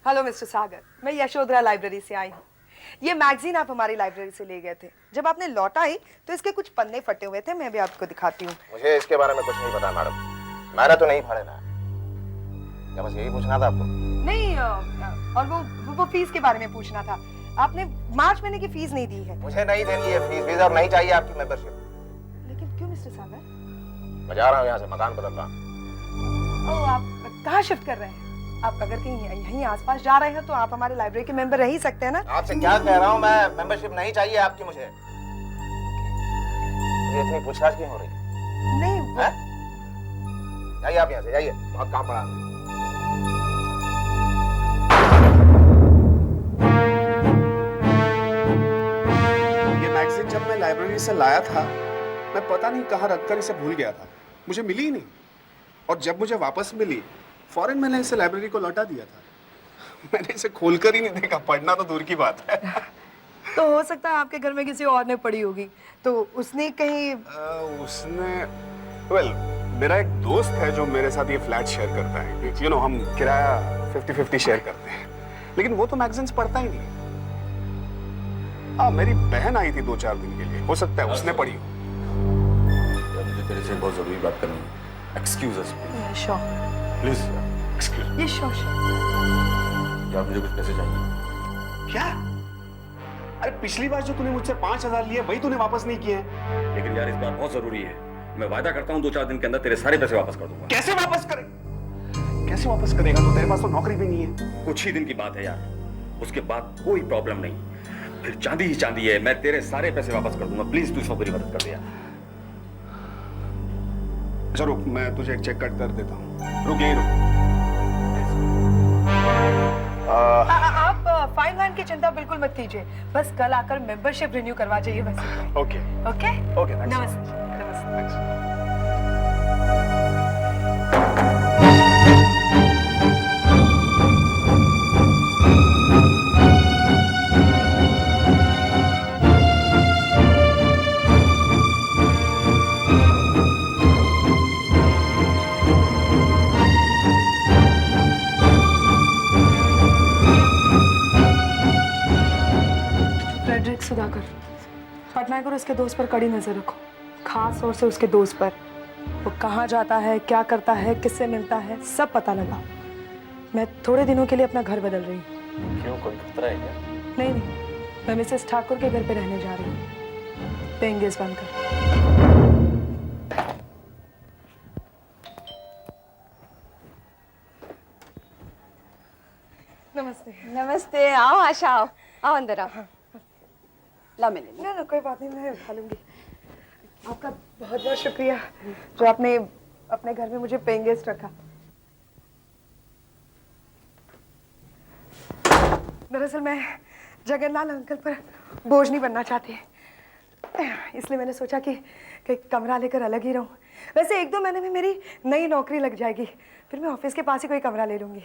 हेलो मिस्टर सागर, मैं यशोधरा लाइब्रेरी से आई हूँ। ये मैगजीन आप हमारी लाइब्रेरी से ले गए थे। जब आपने लौटाई तो इसके कुछ पन्ने फटे हुए थे। मैं भी आपको दिखाती हूँ। मुझे इसके बारे में कुछ नहीं पता मैडम, मैंने तो नहीं फाड़े ना। क्या बस यही पूछना था आपको? नहीं, और वो फीस के बारे में पूछना था। आपने मार्च महीने की फीस नहीं दी है। मुझे नहीं देनी है फीस और नहीं चाहिए आपकी मेंबरशिप। लेकिन क्यों मिस्टर सागर? मैं जा रहा हूँ यहाँ से, मकान बदल रहा हूँ। ओह, आप कहाँ शिफ्ट कर रहे हैं? आप अगर कहीं यहीं आसपास जा रहे हैं तो आप हमारे लाइब्रेरी के मेंबर रह ही सकते हैं ना। आपसे क्या कह रहा हूँ मैं, मेंबरशिप नहीं चाहिए आपकी मुझे। मुझे इतनी पूछताछ क्यों हो रही है? नहीं जाइए आप यहाँ से, जाइए, बहुत काम पड़ा है। ये मैगजीन जब मैं लाइब्रेरी से लाया था, मैं पता नहीं कहाँ रखकर इसे भूल गया था। मुझे मिली ही नहीं, और जब मुझे वापस मिली फौरन मैंने इसे लाइब्रेरी को लौटा दिया था। मैंने इसे खोलकर ही नहीं देखा, पढ़ना तो दूर की बात है। तो हो सकता है आपके घर में किसी और ने पढ़ी होगी, तो उसने कहीं वेल, मेरा एक दोस्त है जो मेरे साथ ये फ्लैट शेयर करता है। यू नो, हम किराया 50-50 शेयर करते हैं, लेकिन वो तो मैगजीन्स पढ़ता ही नहीं। मेरी बहन आई थी 2-4 दिन के लिए, हो सकता है उसने पढ़ी हो। मुझे तेरे से बहुत जरूरी बात करनी है। Excuse us please. ये शोर यार, मुझे कुछ पैसे चाहिए। क्या? अरे पिछली बार जो तूने मुझसे 5,000 लिए वही तूने वापस नहीं किए हैं। लेकिन यार, इस बार बहुत जरूरी है। मैं वादा करता हूँ 2-4 दिन के अंदर तेरे सारे पैसे वापस कर दूंगा। कैसे वापस करे? कैसे वापस करेगा? तो तेरे पास तो नौकरी भी नहीं है। कुछ ही दिन की बात है यार, उसके बाद कोई प्रॉब्लम नहीं, फिर चांदी ही चांदी है। मैं तेरे सारे पैसे वापस कर दूंगा। प्लीज तू इसमें पूरी मदद कर दे यार। अच्छा रुक, मैं तुझे एक चेक कट कर देता हूँ। रुक, यहीं रुक। आप फाइन वाइन की चिंता बिल्कुल मत कीजिए, बस कल आकर मेंबरशिप रिन्यू करवा जाइए बस। ओके ओके ओके, नमस्ते। फ्रेडरिक सुधाकर, पटनायक और उसके दोस्त पर कड़ी नजर रखो, खास तौर से उसके दोस्त पर। वो कहाँ जाता है, क्या करता है, किससे मिलता है, सब पता लगा। मैं थोड़े दिनों के लिए अपना घर बदल रही हूँ। क्यों, कोई खतरा है क्या? नहीं, मैं मिसेस ठाकुर के घर पे रहने जा रही हूँ, पेइंग गेस्ट बनकर। नमस्ते। नमस्ते, आओ आशा, आओ आओ अंदर आओ। ला मैंने ना कोई बात नहीं, मैं उठा लूंगी। आपका बहुत बहुत शुक्रिया जो आपने अपने घर में मुझे पेइंग गेस्ट रखा। दरअसल मैं जगन्नाथ अंकल पर बोझ नहीं बनना चाहती, इसलिए मैंने सोचा कि कमरा लेकर अलग ही रहूं। वैसे 1-2 महीने में मेरी नई नौकरी लग जाएगी, फिर मैं ऑफिस के पास ही कोई कमरा ले लूंगी।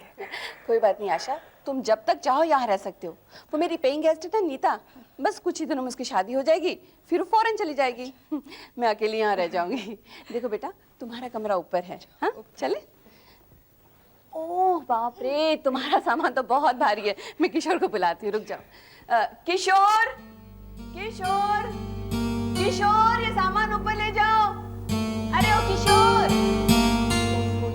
कोई बात नहीं आशा, तुम जब तक चाहो यहाँ रह सकते हो। वो मेरी पेइंग गेस्ट है ना नीता, बस कुछ ही दिनों में उसकी शादी हो जाएगी, फिर वो फौरन चली जाएगी। मैं अकेली यहाँ रह जाऊंगी। देखो बेटा, तुम्हारा कमरा ऊपर है। हाँ चले? ओह बाप रे, तुम्हारा सामान तो बहुत भारी है। मैं किशोर को बुलाती हूँ, रुक जाओ। किशोर, किशोर, किशोर, ये सामान ऊपर ले जाओ। अरे ओ किशोर,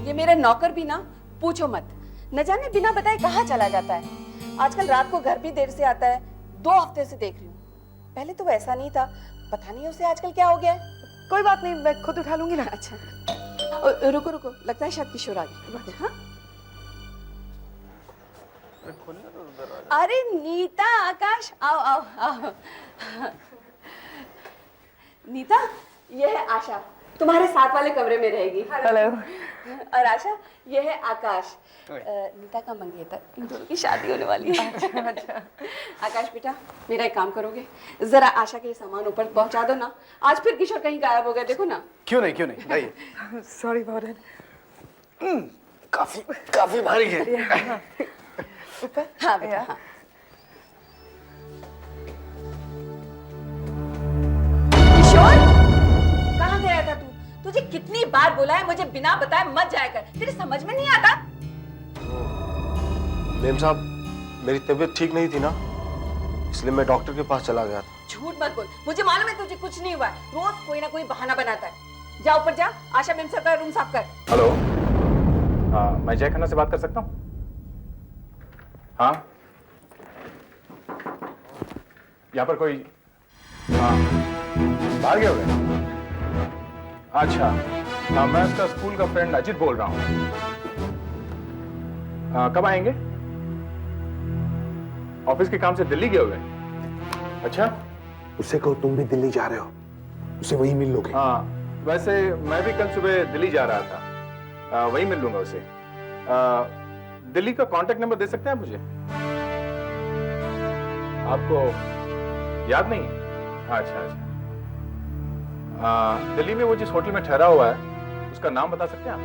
ये मेरा नौकर भी ना पूछो मत, न जाने बिना बताए कहाँ चला जाता है। आजकल रात को घर भी देर से आता है, 2 हफ्ते से देख रही हूँ। पहले तो वो ऐसा नहीं था, पता नहीं उसे आजकल क्या हो गया है। कोई बात नहीं, मैं खुद उठा लूंगी ना। अच्छा रुको रुको, लगता है शायद किशोर आ गया। हाँ अरे नीता, आकाश, आओ आओ आओ। नीता, ये है आशा, तुम्हारे साथ वाले कमरे में रहेगी। हेलो। और आशा, ये है आकाश, नीता का मंगेतर। इन दोनों की शादी होने वाली है। अच्छा। आकाश बेटा, मेरा एक काम करोगे, जरा आशा के सामान ऊपर पहुंचा दो ना। आज फिर किशोर कहीं गायब हो गया, देखो ना। क्यों नहीं लाइए। Sorry warden. काफी भारी है। हाँ बेटा हाँ। किशोर, कहाँ गया था तू? तुझे कितनी बार बोला है मुझे बिना बताए मत जाया कर, तेरे समझ में नहीं आता? मेम साहब, मेरी तबीयत ठीक नहीं थी ना, इसलिए मैं डॉक्टर के पास चला गया था। झूठ मत बोल, मुझे मालूम है तुझे कुछ नहीं हुआ है। रोज कोई ना कोई बहाना बनाता है। जा ऊपर जा, आशा मैम सर का रूम साफ कर। हेलो, मैं जय खन्ना से बात कर सकता हूँ? हाँ, यहाँ पर कोई बाहर गए हुए? अच्छा, मैं उसका स्कूल का फ्रेंड अजित बोल रहा हूँ। कब आएंगे? ऑफिस के काम से दिल्ली गए हुए? अच्छा, उससे कहो तुम भी दिल्ली जा रहे हो, उसे वहीं मिल लोगे। हाँ, वैसे मैं भी कल सुबह दिल्ली जा रहा था, वहीं मिल लूंगा उसे। दिल्ली का कांटेक्ट नंबर दे सकते हैं मुझे? आपको याद नहीं है? अच्छा। दिल्ली में वो जिस होटल में ठहरा हुआ है उसका नाम बता सकते हैं आप?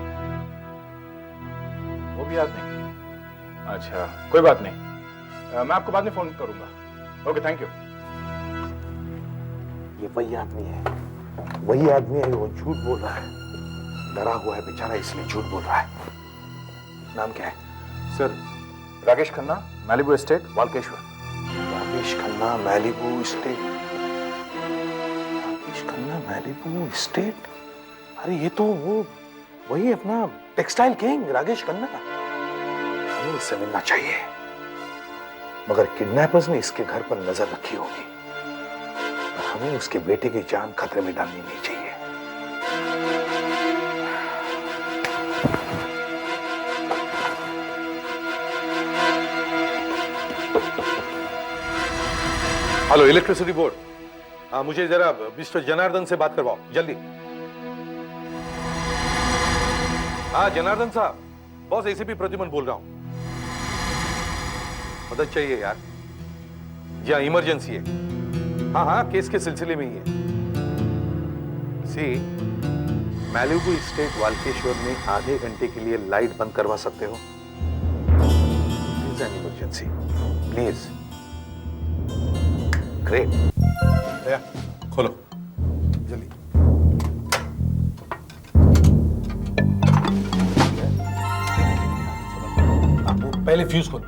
वो भी याद नहीं? अच्छा, कोई बात नहीं, मैं आपको बाद में फोन करूंगा। Okay, thank you. ये वही आदमी है, वो झूठ बोल रहा है, डरा हुआ है बेचारा, इसलिए झूठ बोल रहा है। नाम क्या है? Sir, Rakesh Khanna, Malibu estate, Walkeshwar. Rakesh Khanna, Malibu estate. Rakesh Khanna, Malibu estate. अरे ये तो वो वही अपना टेक्सटाइल किंग राकेश खन्ना। हमें इससे मिलना चाहिए, मगर किडनैपर्स ने इसके घर पर नजर रखी होगी और हमें उसके बेटे की जान खतरे में डालनी नहीं चाहिए। Hello, electricity board. हाँ, मुझे जरा मिस्टर जनार्दन से बात करवाओ जल्दी। हाँ जनार्दन साहब, बॉस एसीपी प्रद्युमन बोल रहा हूं। मदद चाहिए यार, जी हाँ, इमरजेंसी है। हाँ, केस के सिलसिले में ही है। सी, मैलिबू एस्टेट वालकेश्वर में आधे घंटे के लिए लाइट बंद करवा सकते हो? It's an emergency, please. Great, खोलो जल्दी। पहले फ्यूज खोलो।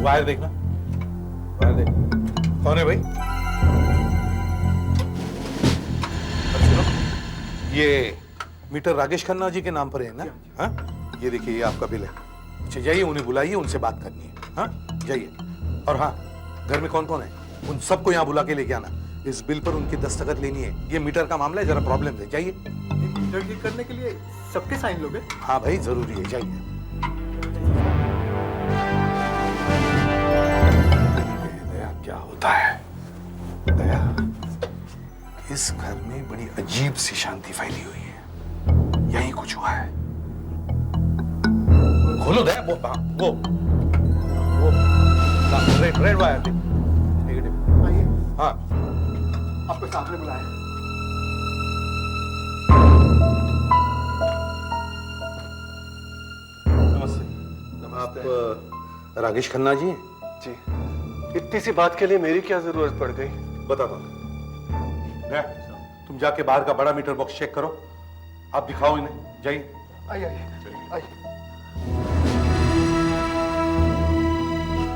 वायर देखना, वायर देख। कौन है भाई? अब सुनो, ये मीटर राकेश खन्ना जी के नाम पर है ना? हाँ, ये देखिए, ये आपका बिल है। अच्छा, जाइए, उन्हें बुलाइए, उनसे बात करनी है। हाँ, जाइए। और हाँ, घर में कौन कौन है उन सबको यहाँ बुला के लेके आना। इस बिल पर उनकी दस्तखत लेनी है। ये मीटर का मामला है, जरा प्रॉब्लम है। जाइए। मीटर ठीक करने के लिए सबके साइन लोगे? हाँ भाई, जरूरी है, जाइए। दया, क्या होता है दया? इस घर में बड़ी अजीब सी शांति फैली हुई है, यही कुछ हुआ है। खोलो दया, वो रेड वायर। आइए। हाँ, आपको सामने बुलाया। आप राकेश खन्ना जी हैं? जी। इतनी सी बात के लिए मेरी क्या जरूरत पड़ गई? बताता हूँ। तुम जाके बाहर का बड़ा मीटर बॉक्स चेक करो, आप दिखाओ इन्हें। जाइए। आइए।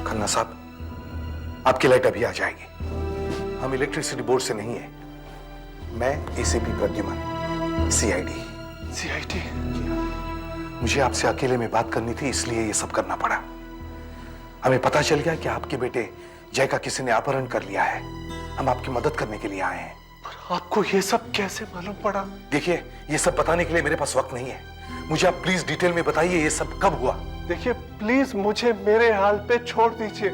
खन्ना साहब, आपकी लाइट अभी आ जाएगी। हम इलेक्ट्रिसिटी बोर्ड से नहीं है, मैं एसीपी प्रद्युमन, सीआईडी। सीआईडी? मुझे आपसे अकेले में बात करनी थी, इसलिए ये सब करना पड़ा। हमें पता चल गया कि आपके बेटे जय का किसी ने अपहरण कर लिया है। हम आपकी मदद करने के लिए आए हैं। पर आपको ये सब कैसे मालूम पड़ा? देखिए, ये सब बताने के लिए मेरे पास वक्त नहीं है। मुझे आप प्लीज डिटेल में बताइए, ये सब कब हुआ? देखिए प्लीज, मुझे मेरे हाल पे छोड़ दीजिए।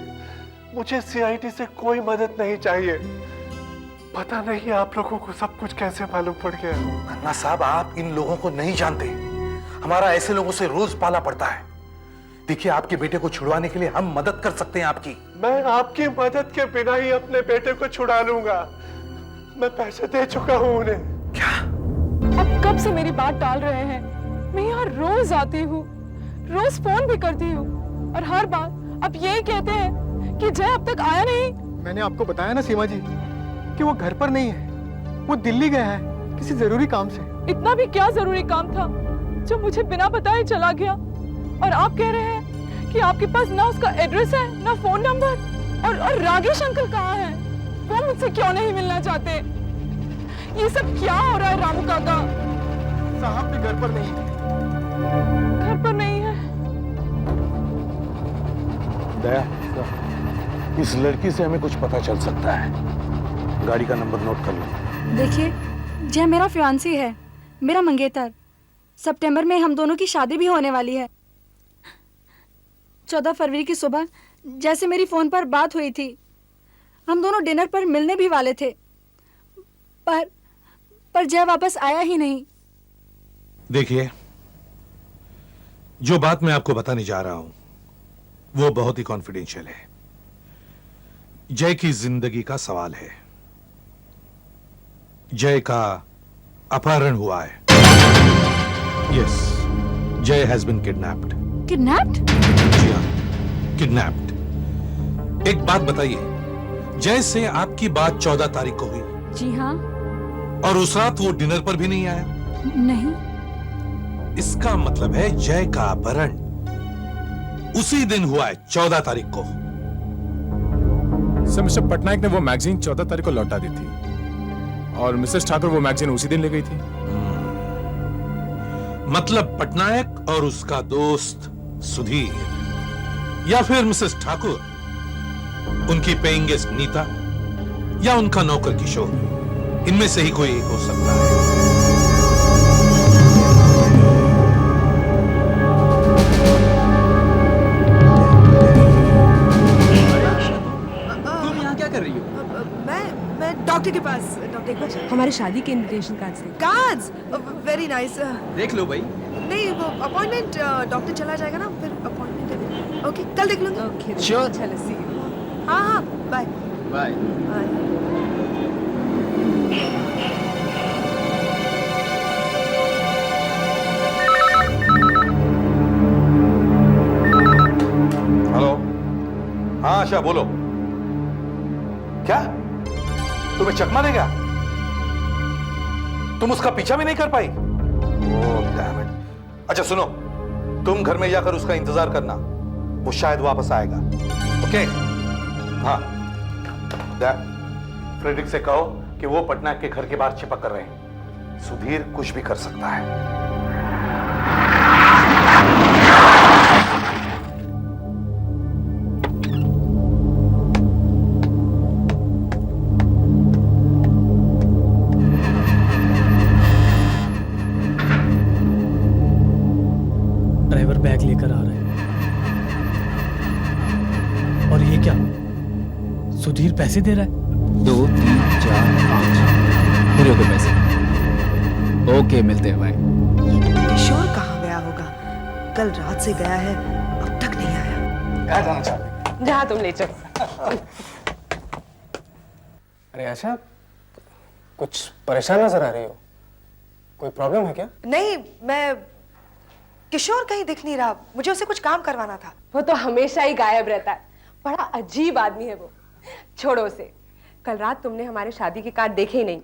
मुझे सीआईडी से कोई मदद नहीं चाहिए। पता नहीं आप लोगों को सब कुछ कैसे मालूम पड़ गया। अन्ना साहब, आप इन लोगों को नहीं जानते। हमारा ऐसे लोगों से रोज पाला पड़ता है। देखिए, आपके बेटे को छुड़वाने के लिए हम मदद कर सकते हैं आपकी। मैं आपकी मदद के बिना ही अपने बेटे को छुड़ा लूंगा। मैं पैसे दे चुका हूं उन्हें। क्या? अब कब से मेरी बात टाल रहे हैं? मैं यहाँ रोज आती हूँ, रोज फोन भी करती हूँ, और हर बार अब यही कहते हैं कि जय अब तक आया नहीं। मैंने आपको बताया ना सीमा जी कि वो घर पर नहीं है, वो दिल्ली गया है किसी जरूरी काम से। इतना भी क्या जरूरी काम था जो मुझे बिना बताए चला गया? और आप कह रहे हैं कि आपके पास ना उसका एड्रेस है ना फोन नंबर। और रागेश अंकल कहाँ हैं? वो मुझसे क्यों नहीं मिलना चाहते? ये सब क्या हो रहा है रामू काका? साहब भी घर पर नहीं है। घर पर नहीं है? दया, इस लड़की से हमें कुछ पता चल सकता है। गाड़ी का नंबर नोट कर लो। देखिए, जय मेरा फियांसी है, मेरा मंगेतर। सितंबर में हम दोनों की शादी भी होने वाली है। 14 फरवरी की सुबह जैसे मेरी फोन पर बात हुई थी, हम दोनों डिनर पर मिलने भी वाले थे, पर जय वापस आया ही नहीं। देखिए, जो बात मैं आपको बताने जा रहा हूं वो बहुत ही कॉन्फिडेंशियल है। जय की जिंदगी का सवाल है। जय का अपहरण हुआ है। यस, जय हैज बीन किडनैप्ड। किडनैप्ड? जी हाँ, किडनैप्ड। एक बात बताइए, जय से आपकी बात 14 तारीख को हुई? जी हाँ। और उस रात वो डिनर पर भी नहीं आया? नहीं। इसका मतलब है जय का अपहरण उसी दिन हुआ है, 14 तारीख को। सर, मिस्टर पटनायक ने वो मैगजीन 14 तारीख को लौटा दी थी और मिसेस ठाकुर वो मैगजीन उसी दिन ले गई थी। मतलब पटनायक और उसका दोस्त सुधीर, या फिर मिसेस ठाकुर, उनकी पेइंग गेस्ट नीता, या उनका नौकर किशोर, इनमें से ही कोई एक हो सकता है। तुम यहाँ क्या कर रही हो? मैं डॉक्टर के पास। डॉक्टर एक बार हमारी शादी के इनविटेशन कार्ड्स थे। कार्ड्स? Very nice. देख लो भाई। नहीं, वो अपॉइंटमेंट डॉक्टर चला जाएगा ना, फिर अपॉइंटमेंट है। ओके, कल देख लूंगी। Okay, sure. चलो, सी यू। हाँ, बाय बाय। हेलो। हाँ आशा, बोलो। क्या तुम्हें चकमा देगा? तुम उसका पीछा भी नहीं कर पाई? Oh damn it. अच्छा सुनो, तुम घर में जाकर उसका इंतजार करना, वो शायद वापस आएगा। ओके? हाँ, फ्रेडरिक से कहो कि वो पटनायक के घर के बाहर छिपक कर रहे हैं। सुधीर कुछ भी कर सकता है। ड्राइवर बैग लेकर आ रहा है। और ये क्या? सुधीर पैसे दे रहा है? 2, 3, 4, 5 पूरे हो गए पैसे। ओके, मिलते हैं, बाय। किशोर कहाँ गया होगा? कल रात से गया है, अब तक नहीं आया। कहाँ जाना चाहते? जहाँ तुम ले चलो। अरे आशा, कुछ परेशान नजर आ रही हो। कोई प्रॉब्लम है क्या? नहीं, मैं किशोर कहीं दिख नहीं रहा, मुझे उससे कुछ काम करवाना था। वो तो हमेशा ही गायब रहता है, बड़ा अजीब आदमी है वो। छोड़ो उसे। कल रात तुमने हमारे शादी के कार्ड देखे ही नहीं,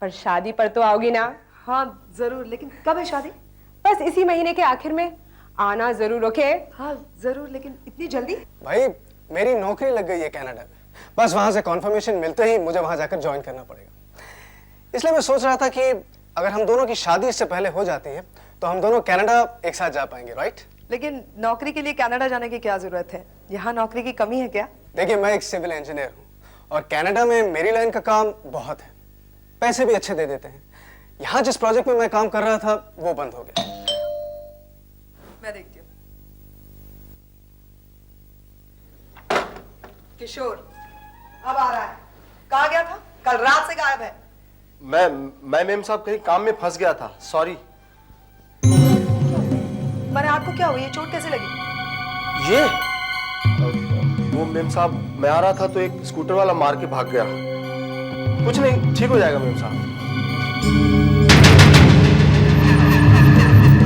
पर शादी पर तो आओगी ना? हाँ जरूर, लेकिन कब है शादी? बस इसी महीने के आखिर में आना जरूर। ओके? हाँ जरूर, लेकिन इतनी जल्दी? भाई, मेरी नौकरी लग गई है कनाडा में, बस वहां से कॉन्फर्मेशन मिलते ही मुझे वहां जाकर ज्वाइन करना पड़ेगा। इसलिए मैं सोच रहा था कि अगर हम दोनों की शादी इससे पहले हो जाती है तो हम दोनों कनाडा एक साथ जा पाएंगे, राइट? लेकिन नौकरी के लिए कनाडा जाने की क्या जरूरत है? यहाँ नौकरी की कमी है क्या? देखिए, मैं एक सिविल इंजीनियर हूँ और कनाडा में मेरी लाइन का काम बहुत है, पैसे भी अच्छे दे देते हैं। यहाँ जिस प्रोजेक्ट में मैं काम कर रहा था वो बंद हो गया। मैं देखती हूँ। किशोर अब आ रहा है। कहाँ गया था? कल रात से गायब है। मैं मेम साहब कहीं काम में फंस गया था, सॉरी। मैंने आपको क्या हुआ, ये चोट कैसे लगी? ये वो मेम साहब, मैं आ रहा था तो एक स्कूटर वाला मार के भाग गया। कुछ नहीं, ठीक हो जाएगा मेम साहब।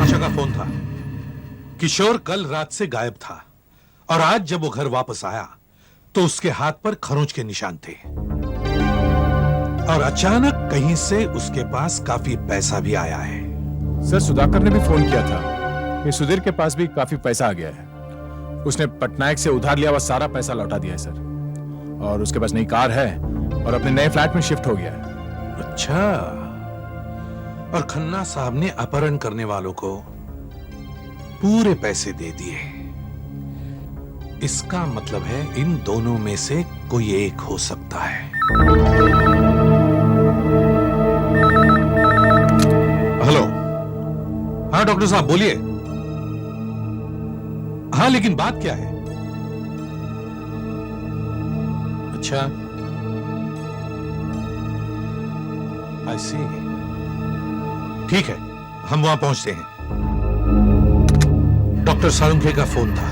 आशा का फोन था। किशोर कल रात से गायब था और आज जब वो घर वापस आया तो उसके हाथ पर खरोंच के निशान थे और अचानक कहीं से उसके पास काफी पैसा भी आया है। सर सुधाकर ने भी फोन किया था कि सुधीर के पास भी काफी पैसा आ गया है। उसने पटनायक से उधार लिया हुआ सारा पैसा लौटा दिया है सर, और उसके पास नई कार है और अपने नए फ्लैट में शिफ्ट हो गया है। अच्छा, और खन्ना साहब ने अपहरण करने वालों को पूरे पैसे दे दिए। इसका मतलब है इन दोनों में से कोई एक हो सकता है। हेलो, हाँ डॉक्टर साहब बोलिए। हाँ लेकिन बात क्या है? अच्छा, आई सी, ठीक है, हम वहां पहुंचते हैं। डॉक्टर सालुंखे का फोन था।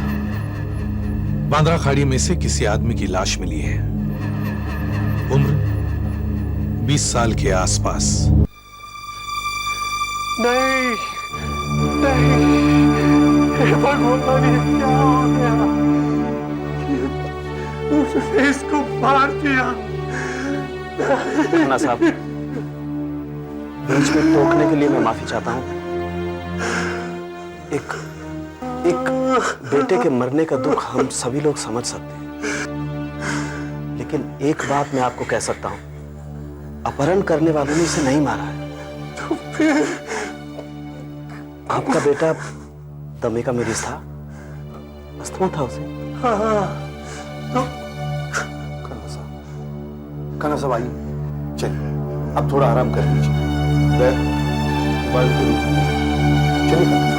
बांद्रा खाड़ी में से किसी आदमी की लाश मिली है, उम्र 20 साल के आसपास। नहीं नहीं, हे भगवान, ये क्या हो गया? उसने इसको मार दिया। खन्ना साहब, बीच में टोकने के लिए मैं माफी चाहता हूं। एक बेटे के मरने का दुख हम सभी लोग समझ सकते हैं, लेकिन एक बात मैं आपको कह सकता हूं, अपहरण करने वालों ने इसे नहीं मारा है। आपका बेटा दमे का मरीज था, अस्थमा था उसे। कन्ना साहब आइए, चलिए अब थोड़ा आराम कर लीजिए। चलिए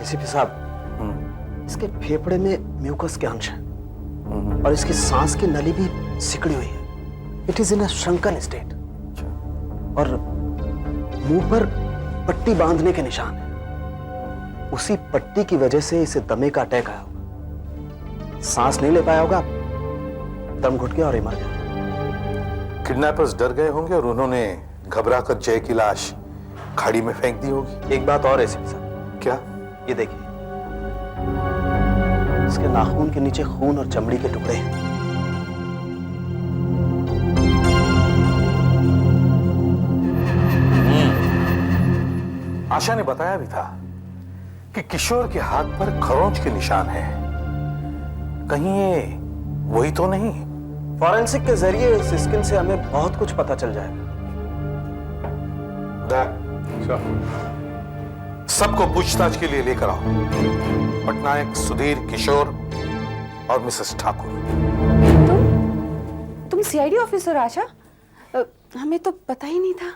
एसीपी साहब, इसके फेफड़े में म्यूकस के अंश हैं और इसकी सांस की नली भी सिकड़ी हुई है। It is in a shrunken state और मुंह पर पट्टी बांधने के निशान है। उसी पट्टी की वजह से इसे दमे का अटैक आया होगा। सांस नहीं ले पाया होगा, दम घुट गया और ये मर गया। किडनैपर्स डर गए होंगे और उन्होंने घबराकर जय की लाश खाड़ी में फेंक दी होगी। एक बात और है एसीपी साहब। क्या? ये देखिए, इसके नाखून के नीचे खून और चमड़ी के टुकड़े हैं। आशा ने बताया भी था कि किशोर के हाथ पर खरोंच के निशान हैं। कहीं ये वही तो नहीं? फॉरेंसिक के जरिए इस स्किन से हमें बहुत कुछ पता चल जाएगा। सबको पूछताछ के लिए लेकर आओ, पटनायक, सुधीर, किशोर और मिसेस ठाकुर। तुम सीआईडी ऑफिसर आशा? हमें तो पता ही नहीं था।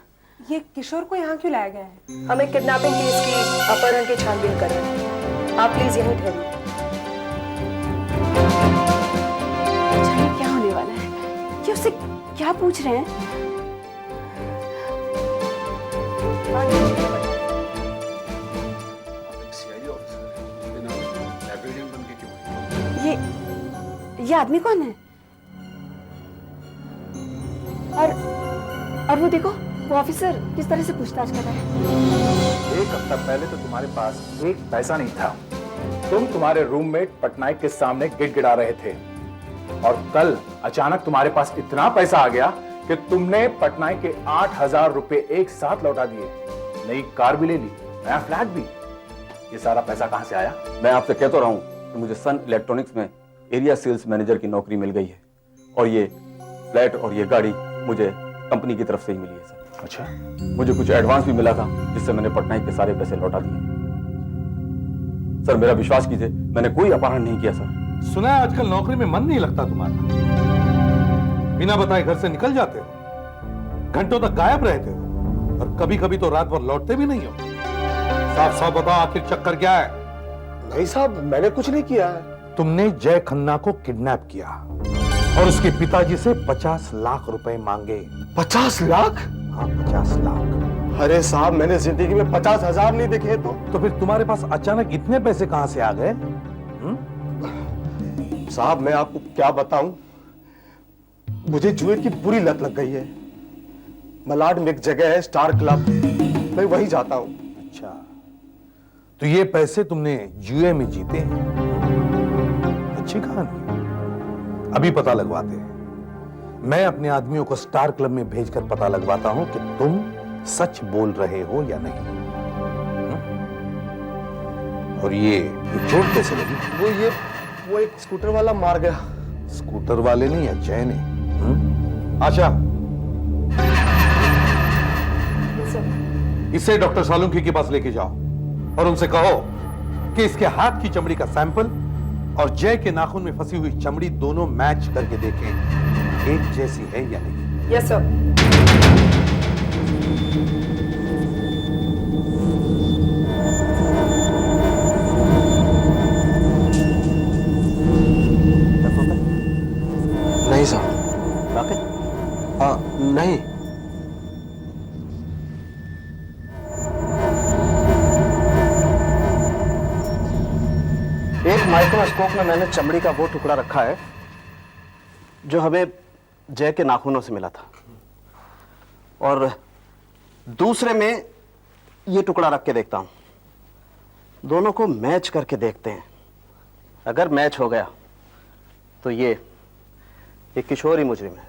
ये किशोर को यहाँ क्यों लाया गया है? हमें किडनैपिंग केस की अपहरण की छानबीन कर रहे हैं। आप प्लीज यहीं ठहरिए। जाने क्या होने वाला है? ये उससे क्या पूछ रहे हैं? ये आदमी कौन है? और वो देखो, वो ऑफिसर किस तरह से पूछताछ कर रहा है। एक हफ्ता पहले तो तुम्हारे पास एक पैसा नहीं था। तुम तुम्हारे रूममेट पटनायक के सामने गिड़गिड़ा रहे थे, और कल अचानक तुम्हारे पास इतना पैसा आ गया कि तुमने पटनायक के 8,000 रुपए एक साथ लौटा दिए। नई कार भी ले ली, नया फ्लैट भी। ये सारा पैसा कहां से आया? मैं आपसे कह तो रहा हूं कि मुझे सन इलेक्ट्रॉनिक्स में एरिया सेल्स मैनेजर की नौकरी मिल गई है, और ये फ्लैट और ये गाड़ी मुझे कंपनी की तरफ से ही मिली है सर। अच्छा, मुझे कुछ एडवांस भी मिला था जिससे मैंने पटनायक के सारे पैसे लौटा दिए। सर मेरा विश्वास कीजिए, मैंने कोई अपहरण नहीं किया सर। सुना है आजकल नौकरी में मन नहीं लगता तुम्हारा, बिना बताए घर से निकल जाते हो, घंटों तक गायब रहते हो और कभी कभी तो रात भर लौटते भी नहीं हो। साफ साफ बताओ आखिर चक्कर क्या है? नहीं साहब, मैंने कुछ नहीं किया है। तुमने जय खन्ना को किडनैप किया और उसके पिताजी से 50 लाख रुपए मांगे। 50 लाख? हाँ 50 लाख। अरे साहब, मैंने जिंदगी में 50,000 नहीं देखे। तो फिर तुम्हारे पास अचानक इतने पैसे कहां से आ गए? साहब मैं आपको क्या बताऊं, मुझे जुए की बुरी लत लग गई है। मलाड में एक जगह है स्टार क्लब, मैं वहीं जाता हूं। अच्छा, तो ये पैसे तुमने जुए में जीते हैं? अच्छी कहानी। अभी पता लगवाते हैं। मैं अपने आदमियों को स्टार क्लब में भेजकर पता लगवाता हूं कि तुम सच बोल रहे हो या नहीं। और ये चोट कैसे लगी? वो एक स्कूटर वाला मार गया। स्कूटर वाले ने या जय ने? आशा, इसे डॉक्टर सालुंकी के पास लेके जाओ और उनसे कहो कि इसके हाथ की चमड़ी का सैंपल और जय के नाखून में फंसी हुई चमड़ी दोनों मैच करके देखें, एक जैसी है या नहीं। Yes sir. नहीं साहब। वाकई? हाँ नहीं। एक माइक्रोस्कोप में मैंने चमड़ी का वो टुकड़ा रखा है जो हमें जय के नाखूनों से मिला था, और दूसरे में ये टुकड़ा रख के देखता हूं। दोनों को मैच करके देखते हैं। अगर मैच हो गया तो ये किशोरी मुजरिम है।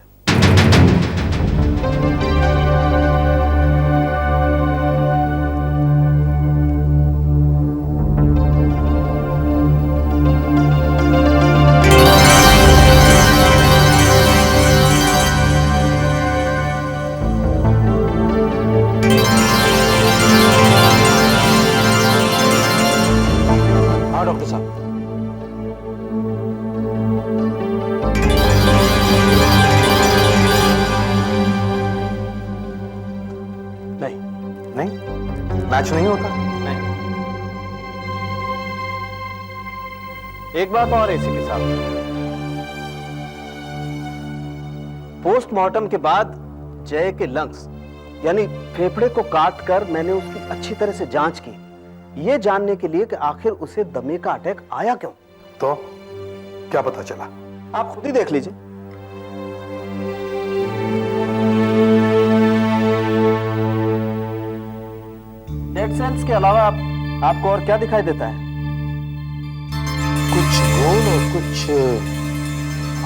हाँ डॉक्टर साहब। मैच नहीं होता? नहीं। एक बात और इसी के साथ, पोस्टमार्टम के बाद जय के लंग्स यानी फेफड़े को काट कर मैंने उसकी अच्छी तरह से जांच की, यह जानने के लिए कि आखिर उसे दमे का अटैक आया क्यों। तो क्या पता चला? आप खुद ही देख लीजिए। डेड सेल्स के अलावा आपको और क्या दिखाई देता है? कुछ गोल और कुछ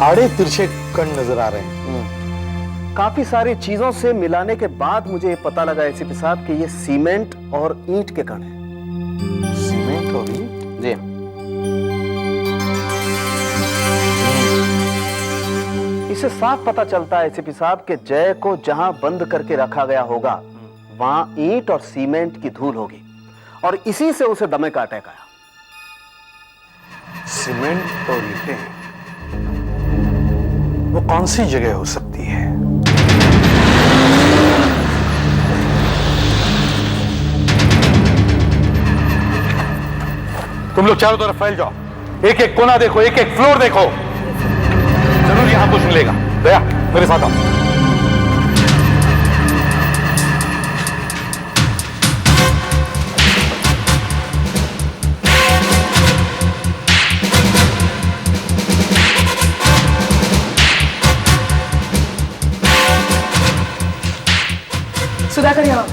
आड़े तिरछे कण नजर आ रहे हैं। काफी सारी चीजों से मिलाने के बाद मुझे ये पता लगा एसीपी साहब कि ये सीमेंट और ईंट के कण हैं। सीमेंट और ईंट? जी। इसे साफ पता चलता है एसीपी साहब कि जय को जहां बंद करके रखा गया होगा वहां ईंट और सीमेंट की धूल होगी और इसी से उसे दमे का अटैक आया। सीमेंट और ईंटें, वो कौन सी जगह हो सकती है? तुम लोग चारों तरफ फैल जाओ, एक एक कोना देखो, एक एक फ्लोर देखो, जरूर यहां कुछ मिलेगा। दया मेरे साथ आओ। सुधाकर यहाँ।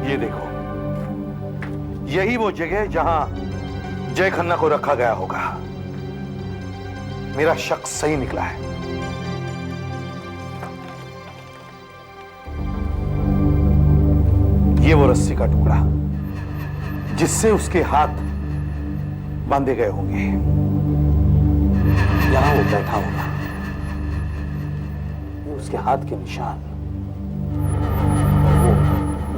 ये देखो, यही वो जगह है जहां जय खन्ना को रखा गया होगा। मेरा शक सही निकला है। ये वो रस्सी का टुकड़ा जिससे उसके हाथ बांधे गए होंगे, यहां वो बैठा होगा, ये उसके हाथ के निशान,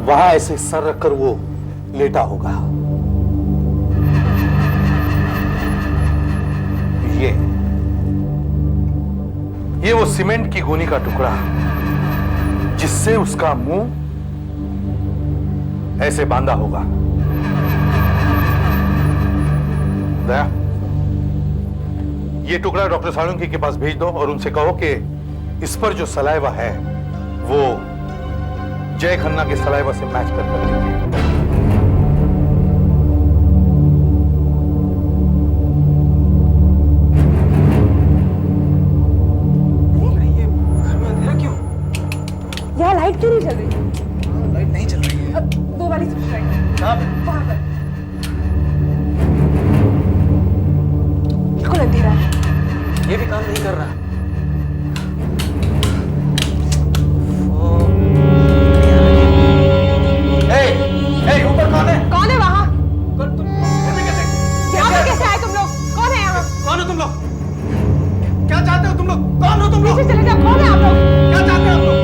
वहां ऐसे सर रखकर वो लेटा होगा। ये वो सीमेंट की गोनी का टुकड़ा जिससे उसका मुंह ऐसे बांधा होगा। दया, ये टुकड़ा डॉक्टर सालुंकी के पास भेज दो और उनसे कहो कि इस पर जो सलाइवा है वो जय खन्ना के सलाइवा से मैच कर देंगे। यहाँ लाइट क्यों नहीं चल रही? लाइट नहीं चल रही है। वो वाली स्विच लाइट कहाँ पे? वहाँ पर। बिल्कुल अंधेरा है। ये भी काम नहीं कर रहा। ऊपर कौन है? कौन है वहाँ? तुम यहाँ पे कैसे आए तुम लोग? कौन है यहाँ? कौन हो तुम लोग? क्या चाहते हो तुम लोग? कौन हो तुम लोग? पीछे चले जाओ। कौन है आप लोग? क्या चाहते हो आप लोग?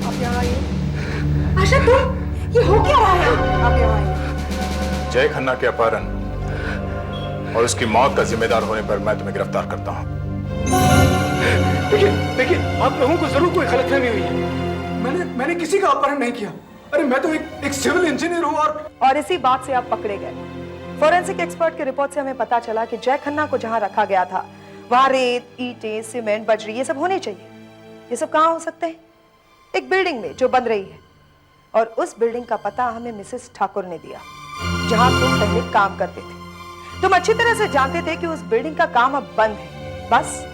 आप यहाँ आइए। आशा तुम, ये हो क्या रहा है? आप यहाँ आइए। जय खन्ना के अपहरण और उसकी मौत का जिम्मेदार होने पर मैं तुम्हें गिरफ्तार करता हूँ। देखिए, आप लोगों को जरूर कोई गलतफहमी हुई है। मैंने किसी का अपहरण नहीं किया। अरे मैं तो एक सिविल इंजीनियर हूँ और इसी बात से आप पकड़े गए। फोरेंसिक एक्सपर्ट की रिपोर्ट से हमें पता चला कि जय खन्ना को जहां रखा गया था वहां रेत, ईंटें, सीमेंट, बजरी ये सब होने चाहिए। ये सब कहाँ हो सकते हैं? एक बिल्डिंग में जो बन रही है, और उस बिल्डिंग का पता हमें मिसेस ठाकुर ने दिया जहां तुम पहले काम करते थे। तुम अच्छी तरह से जानते थे कि उस बिल्डिंग का काम अब बंद है, बस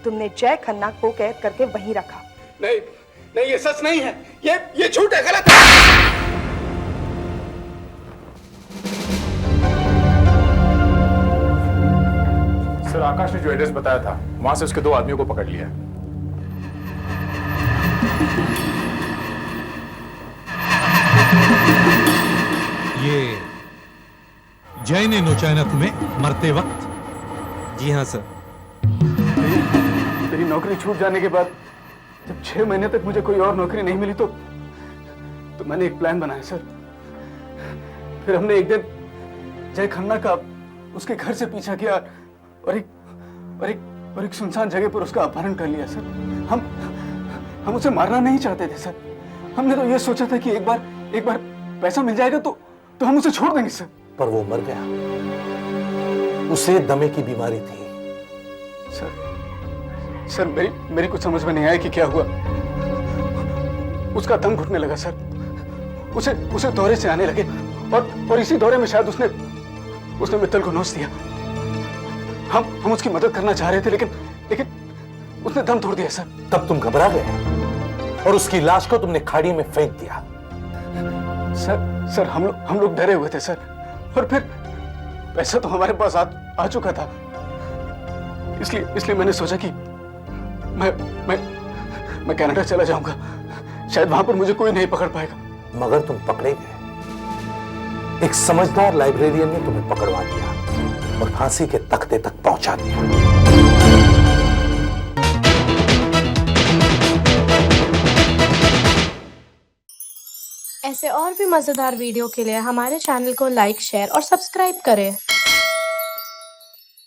तुमने जय खन्ना को कैद करके वहीं रखा। नहीं, ये सच नहीं है। ये झूठ है, गलत है। सर, आकाश ने जो एड्रेस बताया था वहां से उसके 2 आदमियों को पकड़ लिया। ये जय ने नोचा ना तुम्हें मरते वक्त? जी हाँ सर। मेरी नौकरी छूट जाने के बाद जब 6 महीने तक मुझे कोई और नौकरी नहीं मिली तो मैंने एक प्लान बनाया सर। फिर हमने एक दिन जय खन्ना का उसके घर से पीछा किया और एक सुनसान जगह पर उसका अपहरण कर लिया सर। हम उसे मारना नहीं चाहते थे सर। हमने तो ये सोचा था कि एक बार पैसा मिल जाएगा तो हम उसे छोड़ देंगे सर। पर वो मर गया। उसे दमे की बीमारी थी। सर मेरी कुछ समझ में नहीं आया कि क्या हुआ। उसका दम घुटने लगा सर। उसे दौरे से आने लगे और इसी दौरे में शायद उसने मित्तल को नोच दिया। हम उसकी मदद करना चाह रहे थे लेकिन उसने दम तोड़ दिया सर। तब तुम घबरा गए और उसकी लाश को तुमने खाड़ी में फेंक दिया। सर हम लोग डरे हुए थे सर। और फिर पैसा तो हमारे पास आ चुका था। इसलिए मैंने सोचा कि मैं कनाडा चला जाऊंगा। शायद वहां पर मुझे कोई नहीं पकड़ पाएगा। मगर तुम पकड़े गए। एक समझदार लाइब्रेरियन ने तुम्हें पकड़वा दिया और फांसी के तख्ते तक पहुंचा दिया। ऐसे और भी मजेदार वीडियो के लिए हमारे चैनल को लाइक, शेयर और सब्सक्राइब करें।